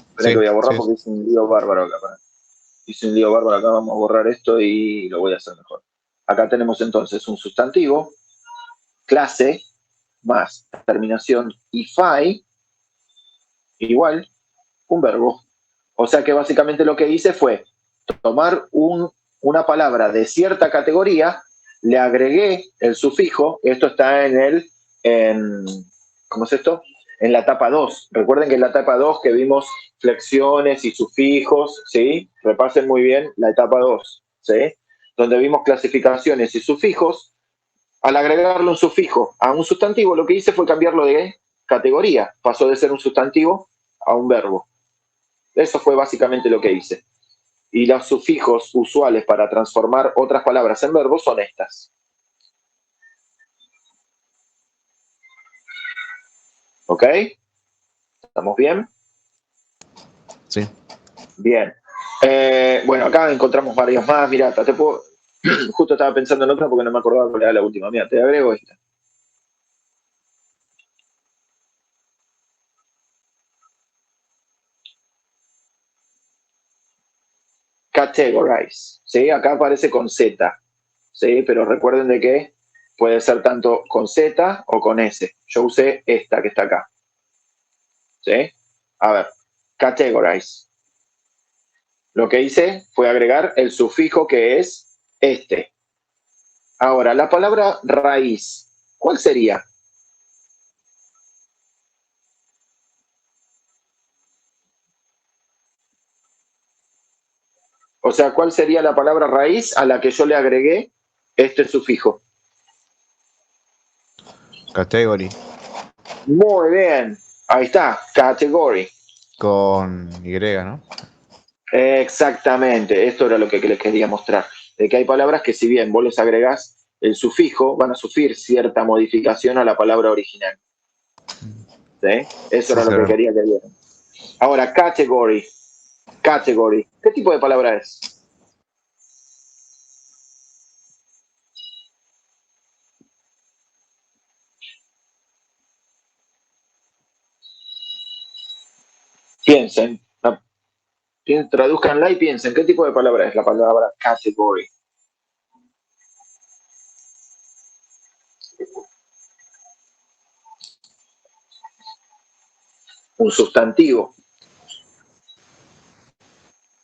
Esperen Sí, que voy a borrar sí. porque hice un lío bárbaro acá. Hice un lío bárbaro acá, vamos a borrar esto y lo voy a hacer mejor. Acá tenemos entonces un sustantivo, clase, más terminación ify, igual un verbo. O sea que básicamente lo que hice fue tomar una palabra de cierta categoría, le agregué el sufijo, esto está ¿cómo es esto? En la etapa 2. Recuerden que en la etapa 2 que vimos flexiones y sufijos, ¿sí? Repasen muy bien la etapa 2, ¿sí? Donde vimos clasificaciones y sufijos. Al agregarle un sufijo a un sustantivo, lo que hice fue cambiarlo de categoría. Pasó de ser un sustantivo a un verbo. Eso fue básicamente lo que hice. Y los sufijos usuales para transformar otras palabras en verbos son estas. ¿Ok? ¿Estamos bien? Sí. Bien. Bueno, acá encontramos varios más. Mirá, justo estaba pensando en otra porque no me acordaba cuál era la última. Mira, te agrego esta. Categorize. ¿Sí? Acá aparece con Z. ¿Sí? Pero recuerden de que puede ser tanto con Z o con S. Yo usé esta que está acá. ¿Sí? A ver, categorize. Lo que hice fue agregar el sufijo que es este. Ahora, la palabra raíz, ¿cuál sería? O sea, ¿cuál sería la palabra raíz a la que yo le agregué este sufijo? Category. Muy bien. Ahí está, category. Con Y, ¿no? Exactamente, esto era lo que les quería mostrar. De que hay palabras que si bien vos les agregás el sufijo, van a sufrir cierta modificación a la palabra original. ¿Sí? Eso era lo que quería que vieran. Ahora, category. Category. ¿Qué tipo de palabra es? Piensen. Traduzcanla y piensen. ¿Qué tipo de palabra es la palabra category? Un sustantivo.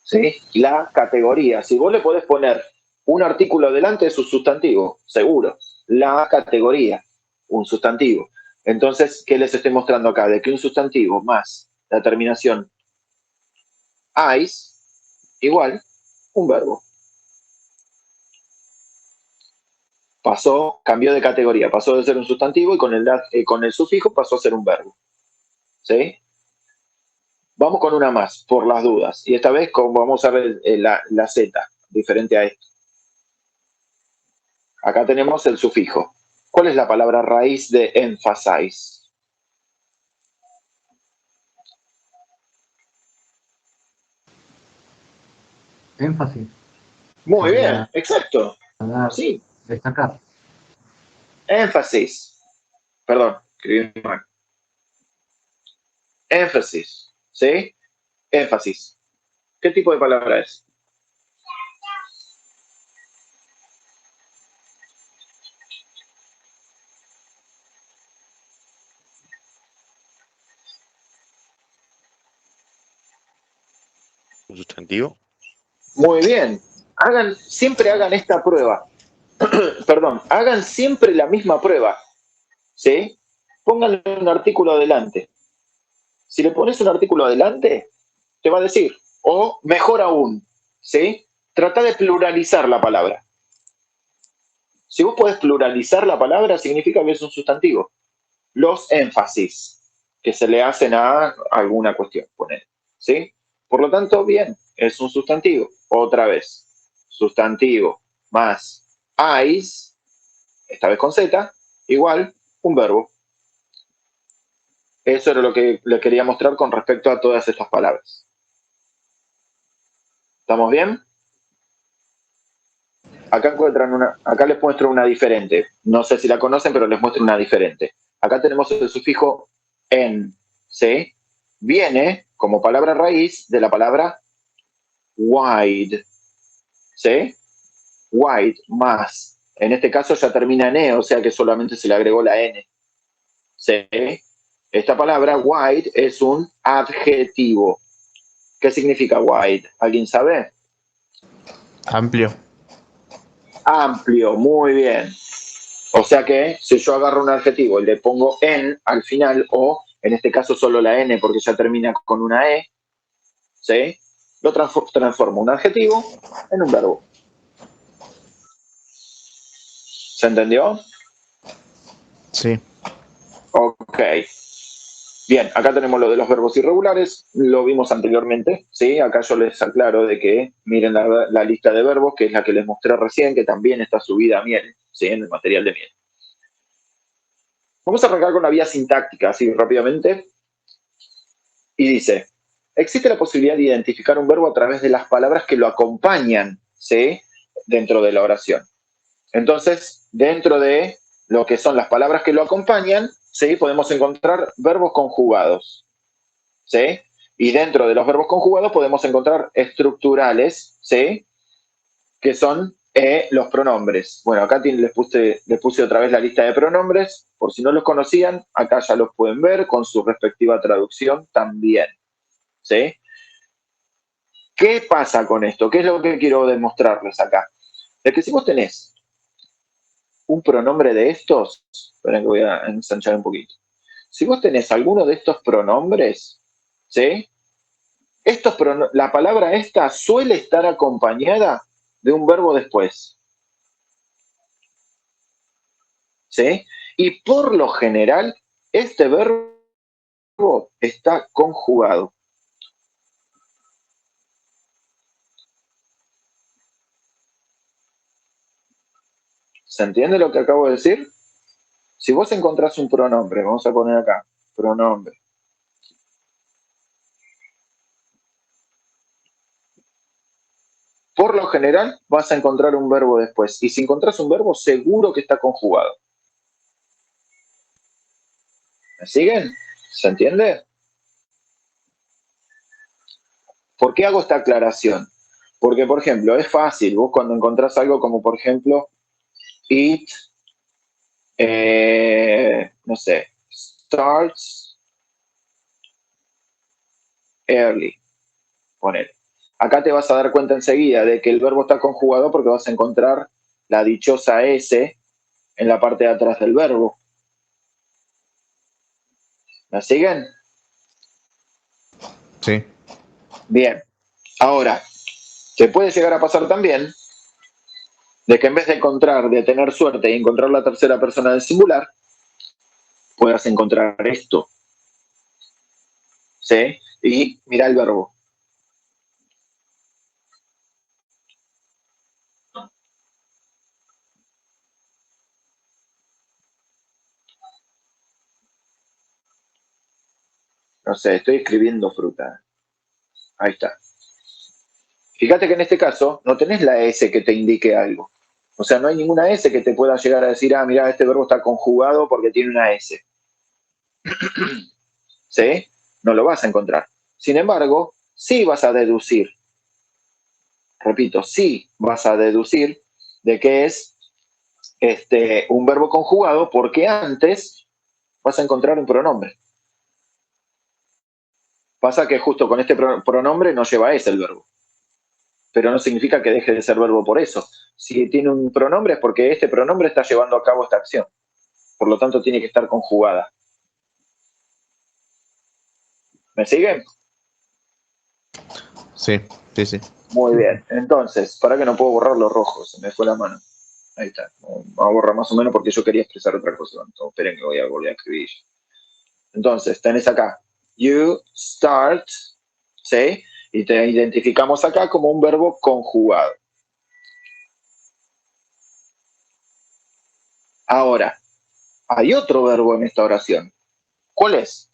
¿Sí? La categoría. Si vos le podés poner un artículo delante de su sustantivo, seguro. La categoría, un sustantivo. Entonces, ¿qué les estoy mostrando acá? De que un sustantivo más la terminación "is" igual un verbo. Cambió de categoría, pasó de ser un sustantivo y con el sufijo pasó a ser un verbo. ¿Sí? Vamos con una más, por las dudas. Y esta vez vamos a ver la Z, diferente a esto. Acá tenemos el sufijo. ¿Cuál es la palabra raíz de emphasize? Énfasis. Muy bien, Sería exacto. dar, Sí, destacar. énfasis. Perdón, escribí mal. Énfasis, ¿sí? Énfasis. ¿Qué tipo de palabra es? ¿Un sustantivo? Muy bien. Siempre hagan esta prueba. Perdón, hagan siempre la misma prueba. ¿Sí? Pónganle un artículo adelante. Si le pones un artículo adelante, te va a decir, o mejor aún, ¿sí? Trata de pluralizar la palabra. Si vos podés pluralizar la palabra, significa que es un sustantivo. Los énfasis que se le hacen a alguna cuestión, poner, ¿sí? Por lo tanto, bien, es un sustantivo. Otra vez, sustantivo más eyes, esta vez con Z, igual un verbo. Eso era lo que le quería mostrar con respecto a todas estas palabras. ¿Estamos bien? Acá les muestro una diferente. No sé si la conocen, pero les muestro una diferente. Acá tenemos el sufijo en, ¿sí? Viene como palabra raíz de la palabra wide, ¿sí? Wide más. En este caso ya termina en E, o sea que solamente se le agregó la N. ¿Sí? Esta palabra wide es un adjetivo. ¿Qué significa wide? ¿Alguien sabe? Amplio. Amplio, muy bien. O sea que si yo agarro un adjetivo y le pongo en al final, o en este caso solo la N porque ya termina con una E, ¿sí? Lo transformo un adjetivo en un verbo. ¿Se entendió? Sí. Ok. Bien, acá tenemos lo de los verbos irregulares, lo vimos anteriormente, ¿sí? Acá yo les aclaro de que miren la lista de verbos, que es la que les mostré recién, que también está subida a Miel, ¿sí? En el material de Miel. Vamos a arrancar con la vía sintáctica, así rápidamente. Y dice, existe la posibilidad de identificar un verbo a través de las palabras que lo acompañan, ¿sí? Dentro de la oración. Entonces, dentro de lo que son las palabras que lo acompañan, ¿sí? Podemos encontrar verbos conjugados, ¿sí? Y dentro de los verbos conjugados podemos encontrar estructurales, ¿sí? Que son los pronombres. Bueno, acá les puse otra vez la lista de pronombres, por si no los conocían, acá ya los pueden ver con su respectiva traducción también, ¿sí? ¿Qué pasa con esto? ¿Qué es lo que quiero demostrarles acá? Es que si vos tenés un pronombre de estos, esperen que voy a ensanchar un poquito. Si vos tenés alguno de estos pronombres, ¿sí? La palabra esta suele estar acompañada de un verbo después, ¿sí? Y por lo general, este verbo está conjugado. ¿Se entiende lo que acabo de decir? Si vos encontrás un pronombre, vamos a poner acá, pronombre. Por lo general vas a encontrar un verbo después. Y si encontrás un verbo, seguro que está conjugado. ¿Me siguen? ¿Se entiende? ¿Por qué hago esta aclaración? Porque, por ejemplo, es fácil. Vos cuando encontrás algo como, por ejemplo, it, no sé, starts early. Poner. Acá te vas a dar cuenta enseguida de que el verbo está conjugado porque vas a encontrar la dichosa S en la parte de atrás del verbo. ¿Me siguen? Sí. Bien. Ahora, te puede llegar a pasar también de que en vez de tener suerte y encontrar la tercera persona del singular, puedas encontrar esto. ¿Sí? Y mira el verbo. No sé, estoy escribiendo fruta. Ahí está. Fíjate que en este caso no tenés la S que te indique algo. O sea, no hay ninguna S que te pueda llegar a decir, ah, mira, este verbo está conjugado porque tiene una S. ¿Sí? No lo vas a encontrar. Sin embargo, sí vas a deducir, repito, sí vas a deducir de que es un verbo conjugado porque antes vas a encontrar un pronombre. Pasa que justo con este pronombre no lleva S el verbo. Pero no significa que deje de ser verbo por eso. Si tiene un pronombre es porque este pronombre está llevando a cabo esta acción. Por lo tanto, tiene que estar conjugada. ¿Me siguen? Sí, sí, sí. Muy bien. Entonces, para que no puedo borrar los rojos, se me fue la mano. Ahí está. Vamos a borrar más o menos porque yo quería expresar otra cosa. Entonces, esperen que voy a volver a escribir. Entonces, tenés acá. You start, ¿sí? Y te identificamos acá como un verbo conjugado. Ahora, hay otro verbo en esta oración. ¿Cuál es?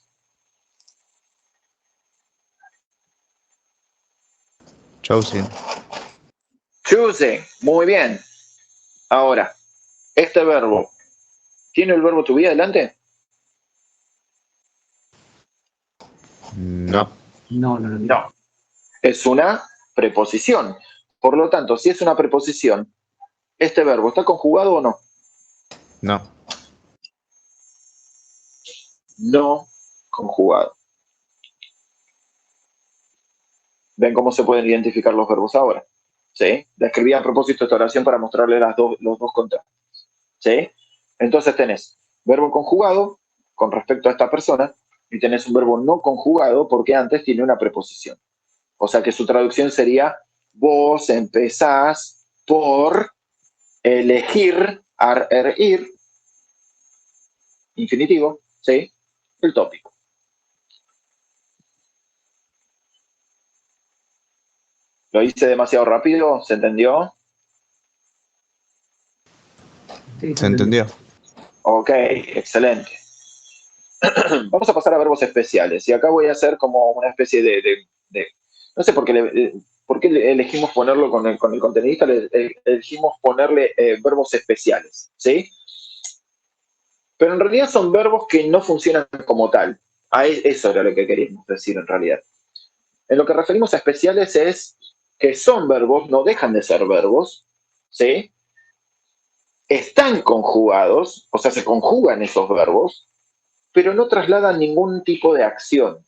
Chosen. Choosing. Muy bien. Ahora, este verbo, ¿tiene el verbo to be adelante? No. No, no lo tiene. No. Es una preposición. Por lo tanto, si es una preposición, ¿este verbo está conjugado o no? No. No conjugado. ¿Ven cómo se pueden identificar los verbos ahora? ¿Sí? La escribí a propósito de esta oración para mostrarles los dos contrastes. ¿Sí? Entonces tenés verbo conjugado con respecto a esta persona y tenés un verbo no conjugado porque antes tiene una preposición. O sea que su traducción sería: vos empezás por elegir, ir, infinitivo, ¿sí? El tópico. ¿Lo hice demasiado rápido? ¿Se entendió? Sí, ¿Se entendió? Ok, excelente. Vamos a pasar a verbos especiales. Y acá voy a hacer como una especie de no sé por qué elegimos ponerlo con el contenidista, elegimos ponerle verbos especiales, ¿sí? Pero en realidad son verbos que no funcionan como tal. Eso era lo que queríamos decir en realidad. En lo que referimos a especiales es que son verbos, no dejan de ser verbos, ¿sí? Están conjugados, o sea, se conjugan esos verbos, pero no trasladan ningún tipo de acción.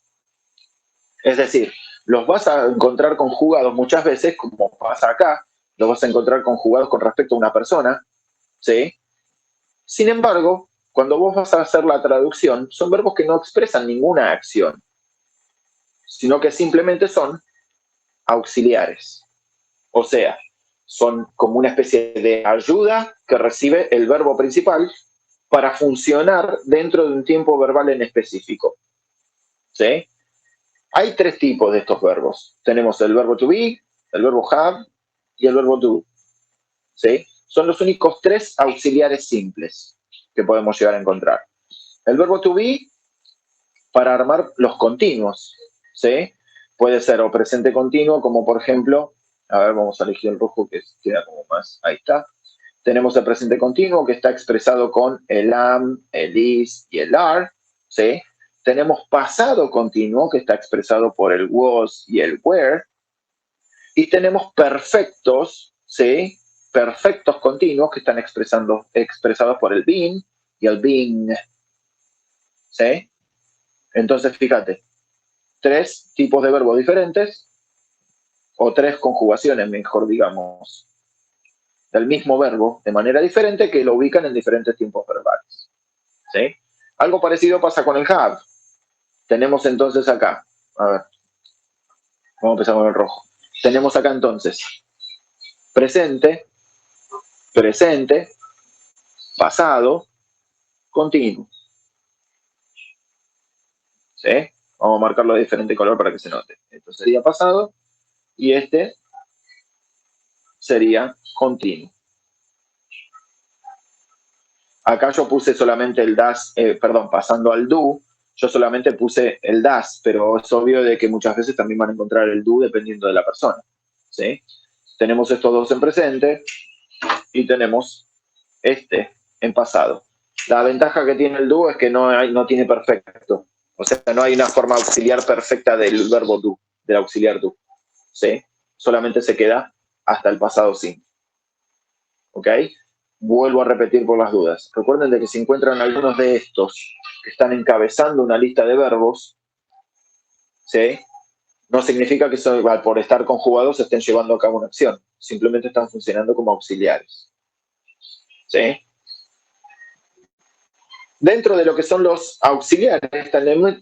Es decir, los vas a encontrar conjugados muchas veces, como pasa acá, los vas a encontrar conjugados con respecto a una persona, ¿sí? Sin embargo, cuando vos vas a hacer la traducción, son verbos que no expresan ninguna acción, sino que simplemente son auxiliares. O sea, son como una especie de ayuda que recibe el verbo principal para funcionar dentro de un tiempo verbal en específico. ¿Sí? Hay tres tipos de estos verbos. Tenemos el verbo to be, el verbo have y el verbo do. ¿Sí? Son los únicos tres auxiliares simples que podemos llegar a encontrar. El verbo to be para armar los continuos. ¿Sí? Puede ser o presente continuo, como por ejemplo, a ver, vamos a elegir el rojo que queda como más, ahí está. Tenemos el presente continuo que está expresado con el am, el is y el are, ¿sí? Tenemos pasado continuo que está expresado por el was y el were. Y tenemos perfectos, ¿sí? Perfectos continuos que están expresados por el been y el being, ¿sí? Entonces, fíjate, tres tipos de verbos diferentes, o tres conjugaciones, mejor digamos, del mismo verbo de manera diferente que lo ubican en diferentes tiempos verbales. ¿Sí? Algo parecido pasa con el have. Tenemos entonces acá, a ver, vamos a empezar con el rojo. Tenemos acá entonces presente, presente, pasado, continuo. ¿Sí? Vamos a marcarlo de diferente color para que se note. Esto sería pasado y este sería continuo. Acá yo puse solamente el das, pasando al do, Yo solamente puse el das, pero es obvio de que muchas veces también van a encontrar el do dependiendo de la persona, ¿sí? Tenemos estos dos en presente y tenemos este en pasado. La ventaja que tiene el do es que no tiene perfecto. O sea, no hay una forma auxiliar perfecta del verbo do, del auxiliar do, ¿sí? Solamente se queda hasta el pasado simple. ¿Ok? Vuelvo a repetir por las dudas. Recuerden de que si encuentran algunos de estos que están encabezando una lista de verbos, ¿sí? No significa que por estar conjugados estén llevando a cabo una acción. Simplemente están funcionando como auxiliares. ¿Sí? Dentro de lo que son los auxiliares,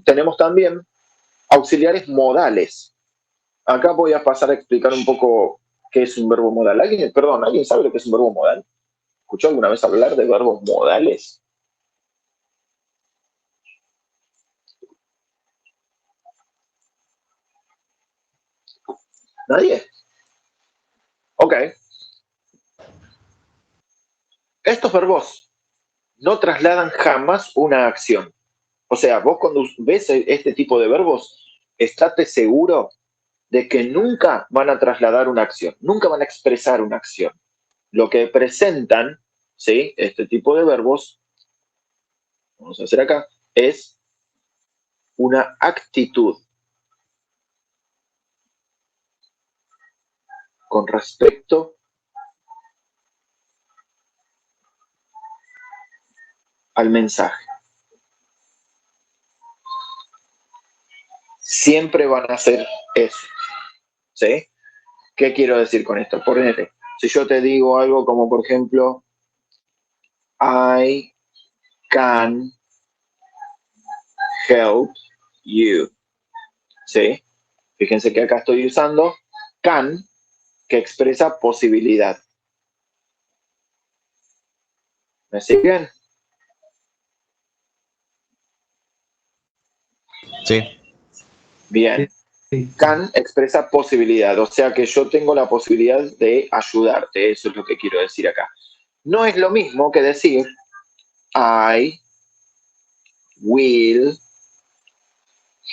tenemos también auxiliares modales. Acá voy a pasar a explicar un poco qué es un verbo modal. ¿Alguien sabe lo que es un verbo modal? ¿Escuchó alguna vez hablar de verbos modales? ¿Nadie? Ok. Estos verbos no trasladan jamás una acción. O sea, vos cuando ves este tipo de verbos, estate seguro de que nunca van a trasladar una acción, nunca van a expresar una acción. Lo que presentan, ¿sí? Este tipo de verbos, vamos a hacer acá, es una actitud con respecto al mensaje. Siempre van a hacer eso, ¿sí? ¿Qué quiero decir con esto? Por ejemplo, si yo te digo algo como, por ejemplo, I can help you, ¿sí? Fíjense que acá estoy usando can, que expresa posibilidad. ¿Me siguen? Sí. Bien. Sí. Can expresa posibilidad, o sea que yo tengo la posibilidad de ayudarte, eso es lo que quiero decir acá. No es lo mismo que decir I will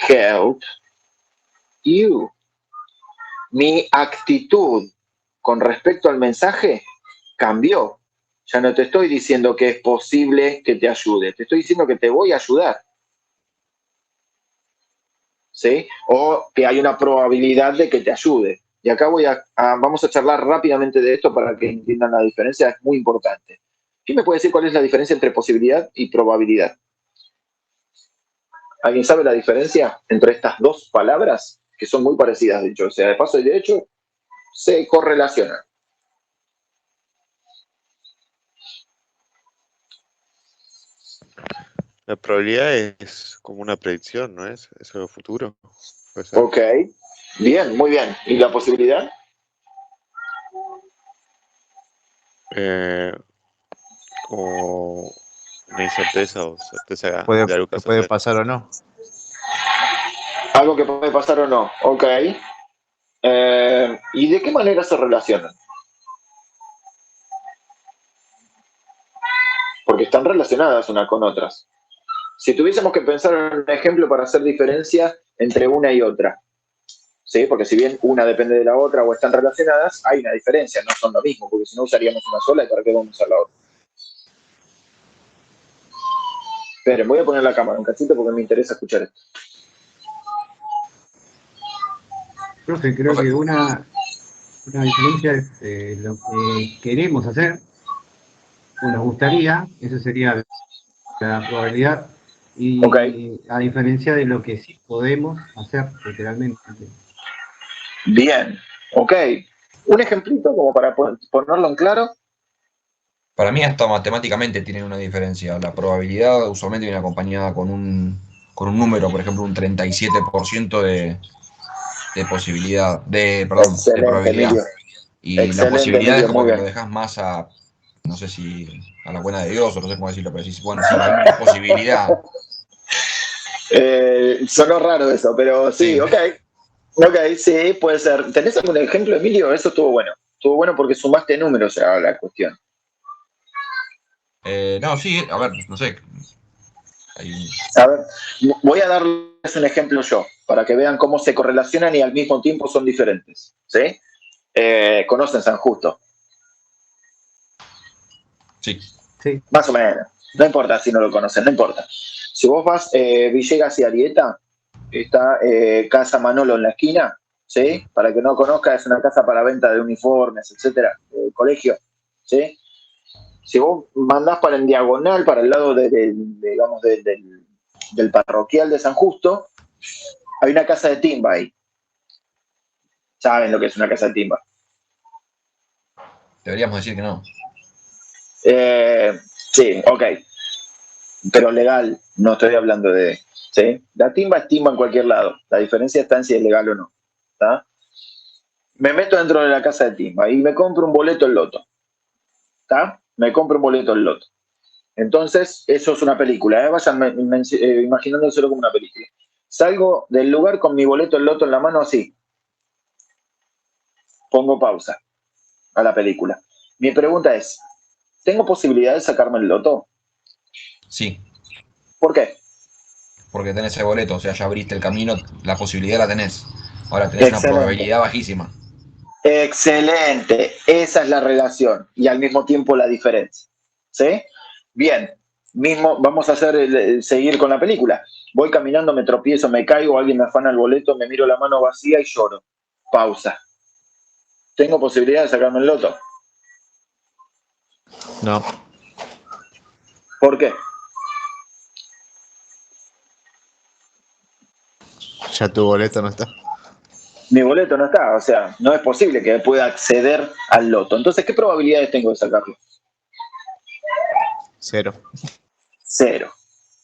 help you. Mi actitud con respecto al mensaje cambió. Ya no te estoy diciendo que es posible que te ayude, te estoy diciendo que te voy a ayudar. ¿Sí? O que hay una probabilidad de que te ayude. Y acá vamos a charlar rápidamente de esto para que entiendan la diferencia, es muy importante. ¿Quién me puede decir cuál es la diferencia entre posibilidad y probabilidad? ¿Alguien sabe la diferencia entre estas dos palabras? Que son muy parecidas, de hecho. O sea, de paso y de hecho, se correlacionan. La probabilidad es como una predicción, ¿no es? Es algo futuro. ¿Puede ser? Ok, bien, muy bien. ¿Y la posibilidad? Como una incerteza o certeza de algo que Que vas a puede hacer. pasar o no. Algo que puede pasar o no. Ok. ¿Y de qué manera se relacionan? Porque están relacionadas unas con otras. Si tuviésemos que pensar en un ejemplo para hacer diferencia entre una y otra, ¿sí? Porque si bien una depende de la otra o están relacionadas, hay una diferencia, no son lo mismo, porque si no usaríamos una sola y para qué vamos a usar la otra. Esperen, voy a poner la cámara un cachito porque me interesa escuchar esto. Profe, creo que una diferencia es lo que queremos hacer, o nos gustaría, eso sería la probabilidad, y Ok. a diferencia de lo que sí podemos hacer, literalmente. Bien, ok. Un ejemplito como para ponerlo en claro. Para mí hasta matemáticamente tienen una diferencia. La probabilidad usualmente viene acompañada con un número, por ejemplo, un 37% de posibilidad, de Excelente, probabilidad. Emilio. Y la Excelente, posibilidad es Emilio, como muy que bien. lo dejas más a, no sé si a la buena de Dios o no sé cómo decirlo, pero decís, bueno, sí, hay una posibilidad. Sonó raro eso, pero sí, Sí. ok. Ok, sí, puede ser. ¿Tenés algún ejemplo, Emilio? Eso estuvo bueno. Estuvo bueno porque sumaste números a la cuestión. No, sí, a ver, no sé. Hay un- A ver, voy a darles un ejemplo yo, para que vean cómo se correlacionan y al mismo tiempo son diferentes. ¿Sí? ¿Conocen San Justo? Sí, Sí, Más o menos. No importa si no lo conocen, no importa. Si vos vas Villegas y Arieta, está Casa Manolo en la esquina, ¿sí? Para el que no conozca, es una casa para venta de uniformes, etcétera, colegio, ¿sí? Si vos mandás para el diagonal, para el lado digamos, del parroquial de San Justo, hay una casa de timba ahí. Saben lo que es una casa de timba. deberíamos decir que no. Sí, ok. Pero legal, no estoy hablando de... ¿sí? La timba es timba en cualquier lado. La diferencia está en si es legal o no. ¿Tá? Me meto dentro de la casa de timba y me compro un boleto en loto. ¿Tá? Me compro un boleto en loto. Entonces, eso es una película. Vayan imaginándoselo como una película. Salgo del lugar con mi boleto en loto en la mano así. Pongo pausa a la película. Mi pregunta es, ¿tengo posibilidad de sacarme el loto? Sí, ¿Por qué? porque tenés el boleto, o sea, ya abriste el camino, la posibilidad la tenés. Ahora tenés una Excelente. probabilidad bajísima. Excelente, esa es la relación y al mismo tiempo la diferencia. ¿Sí? Bien, vamos a seguir con la película. Voy caminando, me tropiezo, me caigo, alguien me afana el boleto, me miro la mano vacía y lloro. Pausa. ¿Tengo posibilidad de sacarme el loto? No, ¿Por qué? ya tu boleto no está. Mi boleto no está, o sea, no es posible que pueda acceder al loto. Entonces, ¿qué probabilidades tengo de sacarlo? 0. 0.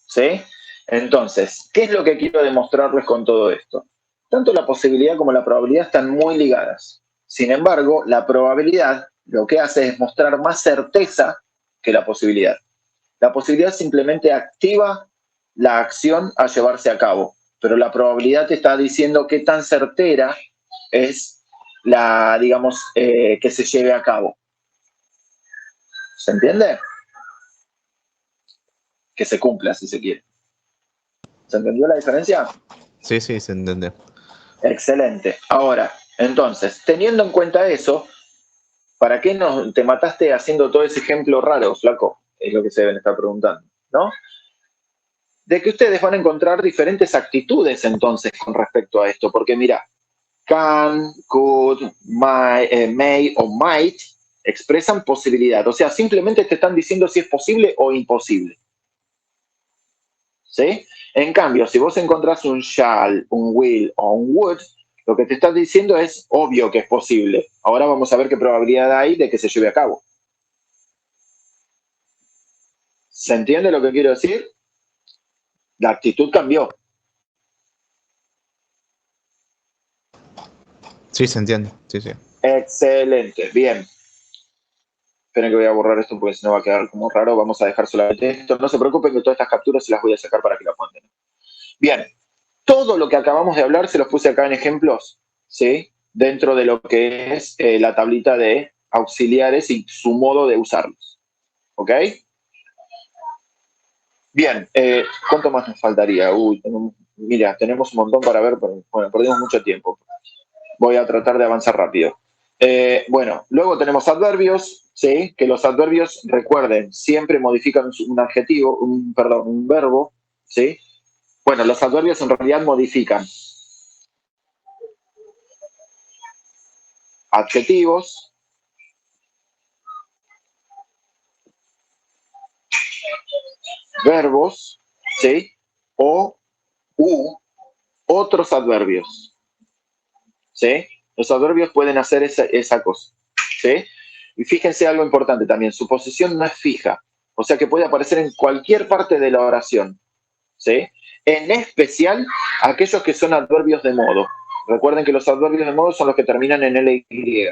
¿Sí? Entonces, ¿qué es lo que quiero demostrarles con todo esto? Tanto la posibilidad como la probabilidad están muy ligadas. Sin embargo, la probabilidad lo que hace es mostrar más certeza que la posibilidad. La posibilidad simplemente activa la acción a llevarse a cabo, pero la probabilidad te está diciendo qué tan certera es la, digamos, que se lleve a cabo. ¿Se entiende? Que se cumpla, si se quiere. ¿Se entendió la diferencia? Sí, sí, se entiende. Excelente. Ahora, entonces, teniendo en cuenta eso, ¿para qué te mataste haciendo todo ese ejemplo raro, flaco? Es lo que se deben estar preguntando, ¿no? De que ustedes van a encontrar diferentes actitudes entonces con respecto a esto, porque mira, can, could, may o might expresan posibilidad, o sea, simplemente te están diciendo si es posible o imposible. ¿Sí? En cambio, si vos encontrás un shall, un will o un would, lo que te estás diciendo es obvio que es posible. Ahora vamos a ver qué probabilidad hay de que se lleve a cabo. ¿Se entiende lo que quiero decir? La actitud cambió. Sí, se entiende. Sí, sí. Excelente, bien. Esperen que voy a borrar esto porque si no va a quedar como raro. Vamos a dejar solamente esto. No se preocupen que todas estas capturas se las voy a sacar para que las puedan tener. Bien, todo lo que acabamos de hablar se los puse acá en ejemplos, ¿sí? Dentro de lo que es la tablita de auxiliares y su modo de usarlos. ¿Ok? Bien, ¿cuánto más nos faltaría? Uy, mira, tenemos un montón para ver, pero bueno, perdimos mucho tiempo. Voy a tratar de avanzar rápido. Bueno, luego tenemos adverbios, ¿sí? Que los adverbios, recuerden, siempre modifican un adjetivo, un verbo, ¿sí? Bueno, los adverbios en realidad modifican adjetivos, verbos, ¿sí? O otros adverbios, ¿sí? Los adverbios pueden hacer esa cosa, ¿sí? Y fíjense algo importante también, su posición no es fija, o sea que puede aparecer en cualquier parte de la oración, ¿sí? En especial aquellos que son adverbios de modo. Recuerden que los adverbios de modo son los que terminan en LY,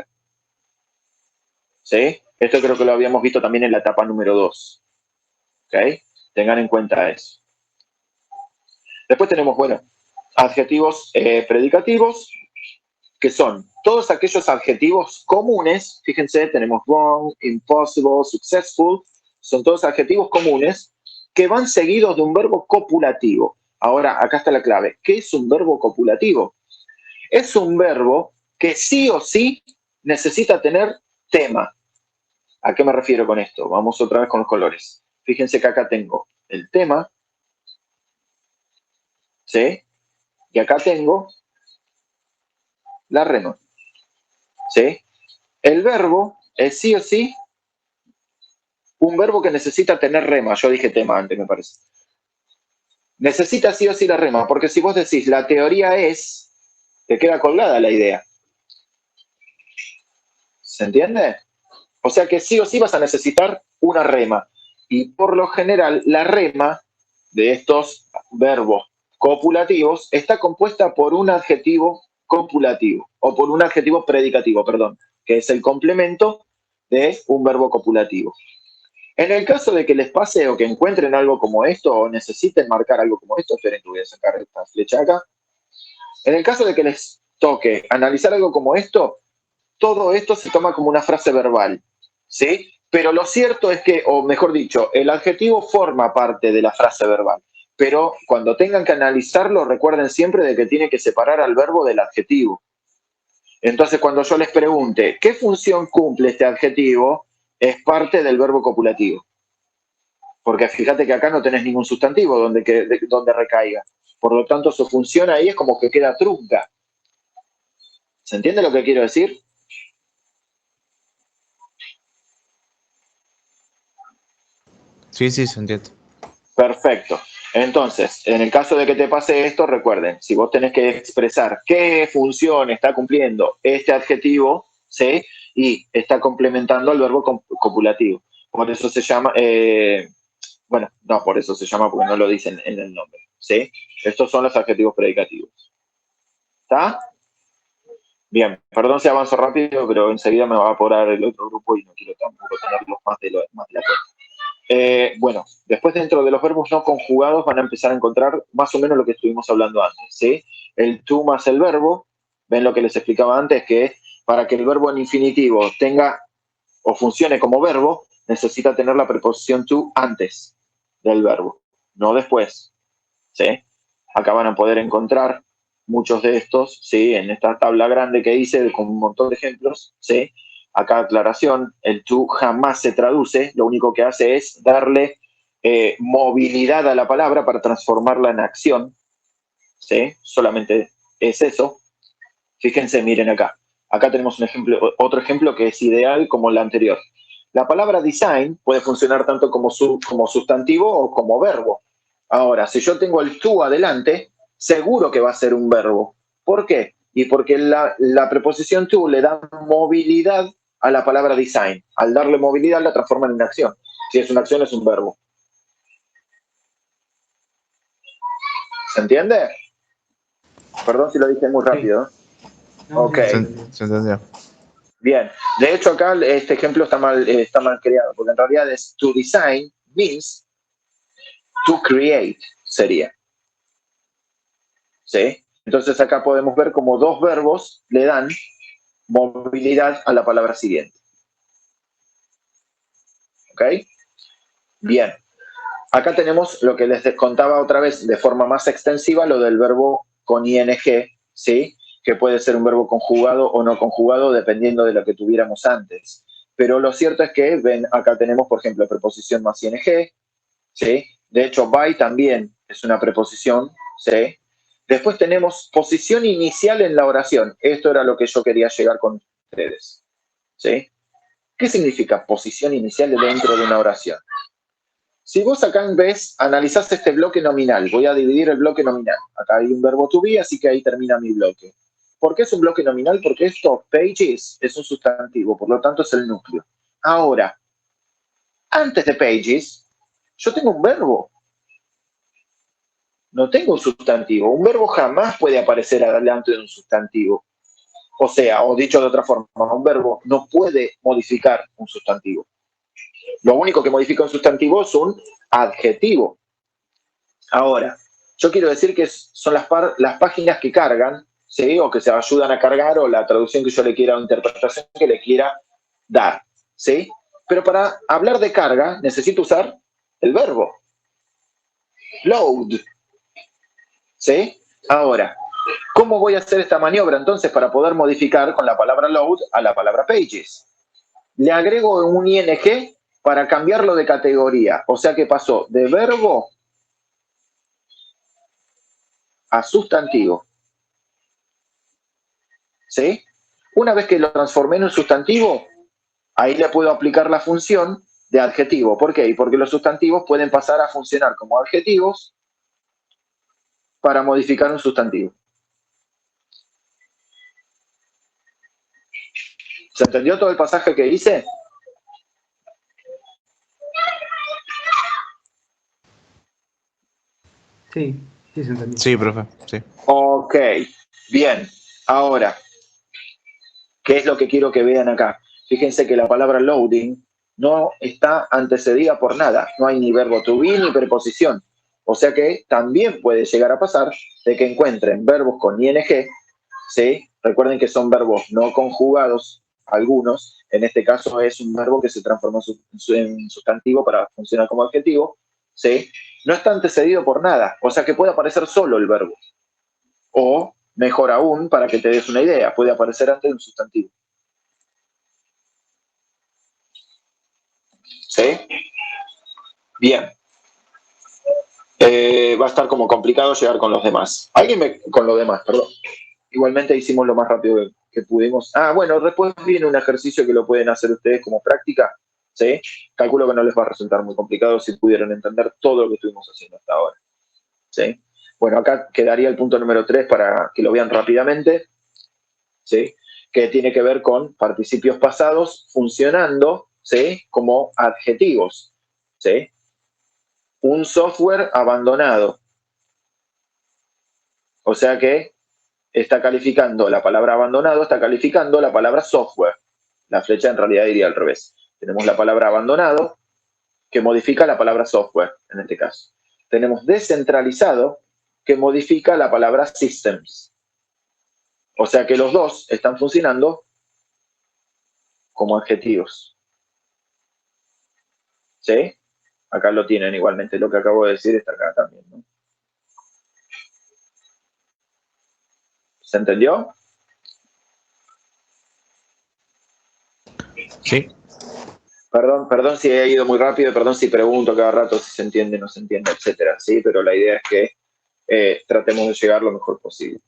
¿sí? Esto creo que lo habíamos visto también en la etapa número 2, ¿ok? Tengan en cuenta eso. Después tenemos, bueno, adjetivos predicativos, que son todos aquellos adjetivos comunes. Fíjense, tenemos wrong, impossible, successful, son todos adjetivos comunes que van seguidos de un verbo copulativo. Ahora, acá está la clave. ¿Qué es un verbo copulativo? Es un verbo que sí o sí necesita tener tema. ¿A qué me refiero con esto? Vamos otra vez con los colores. Fíjense que acá tengo el tema, ¿sí? Y acá tengo la rema, ¿sí? El verbo es sí o sí un verbo que necesita tener rema. Yo dije tema antes, me parece. Necesita sí o sí la rema, porque si vos decís la teoría es, te queda colgada la idea. ¿Se entiende? O sea que sí o sí vas a necesitar una rema. Y por lo general, la rema de estos verbos copulativos está compuesta por un adjetivo copulativo, o por un adjetivo predicativo, perdón, que es el complemento de un verbo copulativo. En el caso de que les pase o que encuentren algo como esto, o necesiten marcar algo como esto, esperen que voy a sacar esta flecha acá. En el caso de que les toque analizar algo como esto, todo esto se toma como una frase verbal, ¿sí? Pero lo cierto es que, o mejor dicho, el adjetivo forma parte de la frase verbal. Pero cuando tengan que analizarlo, recuerden siempre de que tiene que separar al verbo del adjetivo. Entonces, cuando yo les pregunte, ¿qué función cumple este adjetivo? Es parte del verbo copulativo. Porque fíjate que acá no tenés ningún sustantivo donde recaiga. Por lo tanto, su función ahí es como que queda trunca. ¿Se entiende lo que quiero decir? Sí, sí, se entiende. Perfecto. Entonces, en el caso de que te pase esto, recuerden, si vos tenés que expresar qué función está cumpliendo este adjetivo, ¿sí? Y está complementando al verbo copulativo. Por eso se llama, bueno, no, por eso se llama porque no lo dicen en el nombre, ¿sí? Estos son los adjetivos predicativos. ¿Está? Bien, perdón si avanzo rápido, pero enseguida me va a apurar el otro grupo y no quiero tampoco tenerlos más de la cuenta. Bueno, después dentro de los verbos no conjugados van a empezar a encontrar más o menos lo que estuvimos hablando antes, ¿sí? El to más el verbo, ven lo que les explicaba antes, que para que el verbo en infinitivo tenga o funcione como verbo, necesita tener la preposición to antes del verbo, no después, ¿sí? Acá van a poder encontrar muchos de estos, ¿sí? En esta tabla grande que hice con un montón de ejemplos, ¿sí? Acá aclaración, el to jamás se traduce, lo único que hace es darle movilidad a la palabra para transformarla en acción, ¿sí? Solamente es eso. Fíjense, miren acá. Acá tenemos un ejemplo, otro ejemplo que es ideal como el anterior. La palabra design puede funcionar tanto como sustantivo o como verbo. Ahora, si yo tengo el to adelante, seguro que va a ser un verbo. ¿Por qué? Y porque la preposición to le da movilidad a la palabra design. Al darle movilidad la transforma en una acción. Si es una acción, es un verbo. ¿Se entiende? Perdón si lo dije muy rápido. No, Ok. Se entendió. Bien. De hecho, acá este ejemplo está mal creado, porque en realidad es to design means to create, sería. ¿Sí? Entonces acá podemos ver como dos verbos le dan movilidad a la palabra siguiente. ¿Ok? Bien. Acá tenemos lo que les contaba otra vez de forma más extensiva, lo del verbo con ing, ¿sí? Que puede ser un verbo conjugado o no conjugado dependiendo de lo que tuviéramos antes. Pero lo cierto es que, ven, acá tenemos, por ejemplo, preposición más ing, ¿sí? De hecho, by también es una preposición, ¿sí? Después tenemos posición inicial en la oración. Esto era lo que yo quería llegar con ustedes, ¿sí? ¿Qué significa posición inicial dentro de una oración? Si vos acá ves, analizás este bloque nominal, voy a dividir el bloque nominal. Acá hay un verbo to be, así que ahí termina mi bloque. ¿Por qué es un bloque nominal? Porque esto, pages, es un sustantivo, por lo tanto es el núcleo. Ahora, antes de pages, yo tengo un verbo. No tengo un sustantivo. Un verbo jamás puede aparecer adelante de un sustantivo. O sea, o dicho de otra forma, un verbo no puede modificar un sustantivo. Lo único que modifica un sustantivo es un adjetivo. Ahora, yo quiero decir que son las páginas que cargan, ¿sí? O que se ayudan a cargar, o la traducción que yo le quiera o interpretación que le quiera dar, ¿sí? Pero para hablar de carga necesito usar el verbo. load. ¿Sí? Ahora, ¿cómo voy a hacer esta maniobra entonces para poder modificar con la palabra load a la palabra pages? Le agrego un ing para cambiarlo de categoría. O sea que pasó de verbo a sustantivo. ¿Sí? Una vez que lo transformé en un sustantivo, ahí le puedo aplicar la función de adjetivo. ¿Por qué? Porque los sustantivos pueden pasar a funcionar como adjetivos para modificar un sustantivo. ¿Se entendió todo el pasaje que hice? Sí, sí se entendió. Sí, profe, sí. Ok, bien. Ahora, ¿qué es lo que quiero que vean acá? Fíjense que la palabra loading no está antecedida por nada. No hay ni verbo to be ni preposición. O sea que también puede llegar a pasar de que encuentren verbos con ing, ¿sí? Recuerden que son verbos no conjugados, algunos. En este caso es un verbo que se transformó en sustantivo para funcionar como adjetivo, ¿sí? No está antecedido por nada. O sea que puede aparecer solo el verbo. O, mejor aún, para que te des una idea, puede aparecer antes de un sustantivo. ¿Sí? Bien. Va a estar como complicado llegar con los demás. Con los demás, perdón. Igualmente hicimos lo más rápido que pudimos. Ah, bueno, después viene un ejercicio que lo pueden hacer ustedes como práctica. ¿Sí? Calculo que no les va a resultar muy complicado si pudieron entender todo lo que estuvimos haciendo hasta ahora. ¿Sí? Bueno, acá quedaría el punto número 3 para que lo vean rápidamente. ¿Sí? Que tiene que ver con participios pasados funcionando, ¿sí? Como adjetivos. ¿Sí? Un software abandonado. O sea que está calificando la palabra abandonado, está calificando la palabra software. La flecha en realidad iría al revés. Tenemos la palabra abandonado que modifica la palabra software, en este caso. Tenemos descentralizado que modifica la palabra systems. O sea que los dos están funcionando como adjetivos. ¿Sí? Acá lo tienen igualmente, lo que acabo de decir está acá también, ¿no? ¿Se entendió? Sí. Perdón si he ido muy rápido, perdón si pregunto cada rato si se entiende, no se entiende, etcétera, ¿sí? Pero la idea es que tratemos de llegar lo mejor posible.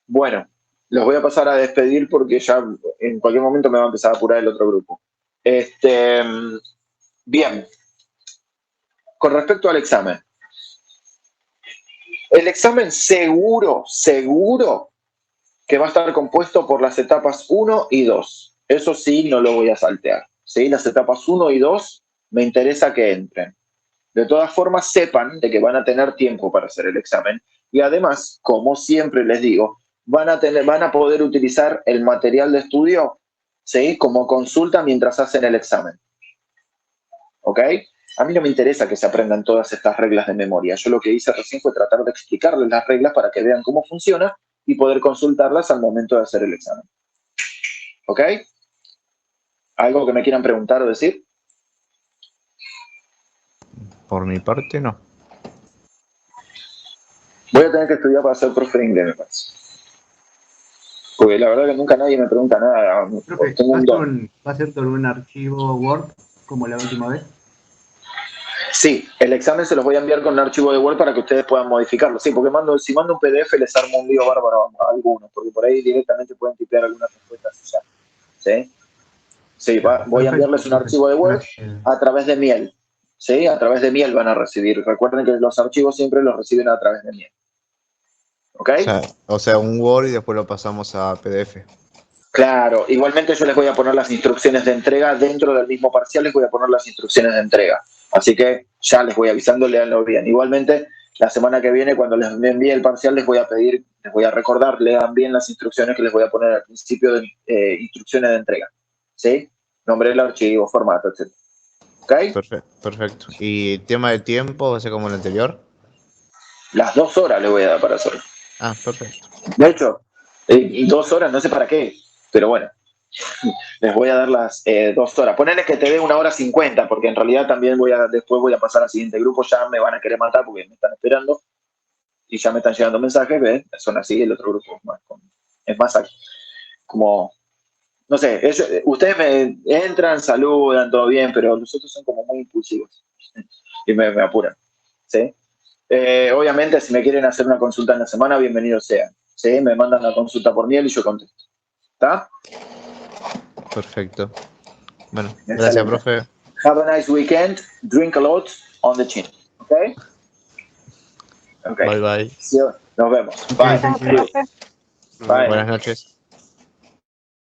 Bueno, los voy a pasar a despedir porque ya en cualquier momento me va a empezar a apurar el otro grupo. Bien, con respecto al examen. El examen seguro que va a estar compuesto por las etapas 1 y 2. Eso sí, no lo voy a saltear. ¿Sí? Las etapas 1 y 2 me interesa que entren. De todas formas, sepan de que van a tener tiempo para hacer el examen. Y además, como siempre les digo, van a poder utilizar el material de estudio, ¿sí? Como consulta mientras hacen el examen. ¿Ok? A mí no me interesa que se aprendan todas estas reglas de memoria. Yo lo que hice recién fue tratar de explicarles las reglas para que vean cómo funciona y poder consultarlas al momento de hacer el examen. ¿Ok? ¿Algo que me quieran preguntar o decir? Por mi parte, no. Voy a tener que estudiar para ser profe de inglés, me parece. Porque la verdad que nunca nadie me pregunta nada. Profe, Tengo un don. ¿va a ser con un archivo Word como la última vez? Sí, el examen se los voy a enviar con un archivo de Word para que ustedes puedan modificarlo. Sí, porque si mando un PDF les armo un lío bárbaro a algunos, porque por ahí directamente pueden tipear algunas respuestas y ya. ¿Sí? Sí, voy a enviarles un archivo de Word a través de Miel. ¿Sí? A través de Miel van a recibir. Recuerden que los archivos siempre los reciben a través de Miel. ¿Ok? O sea, un Word y después lo pasamos a PDF. Claro, igualmente yo les voy a poner las instrucciones de entrega dentro del mismo parcial, les voy a poner las instrucciones de entrega. Así que ya les voy avisando, leanlo bien. Igualmente, la semana que viene, cuando les envíe el parcial, les voy a recordar, lean bien las instrucciones que les voy a poner al principio de instrucciones de entrega. ¿Sí? Nombre del archivo, formato, etc. ¿Ok? Perfecto. ¿Y tema de tiempo va a ser como el anterior? Las 2 horas les voy a dar para hacerlo. Ah, perfecto. De hecho, 2 horas, no sé para qué, pero bueno, Les voy a dar las 2 horas. Ponele que te dé 1 hora 50, porque en realidad también después voy a pasar al siguiente grupo. Ya me van a querer matar porque me están esperando y ya me están llegando mensajes. ¿Ven? Son así, el otro grupo es más como, no sé, ustedes me entran, saludan, todo bien, pero los otros son como muy impulsivos y me apuran. ¿Sí? Obviamente, si me quieren hacer una consulta en la semana, bienvenidos sean. ¿Sí? Me mandan la consulta por mail y yo contesto. ¿Está? Perfecto. Bueno, Excelente. gracias, profe. Have a nice weekend. Drink a lot on the chin. Okay? Okay. Bye, bye. See you. Nos vemos. Ok, Bye. thank you. Bye. Buenas noches.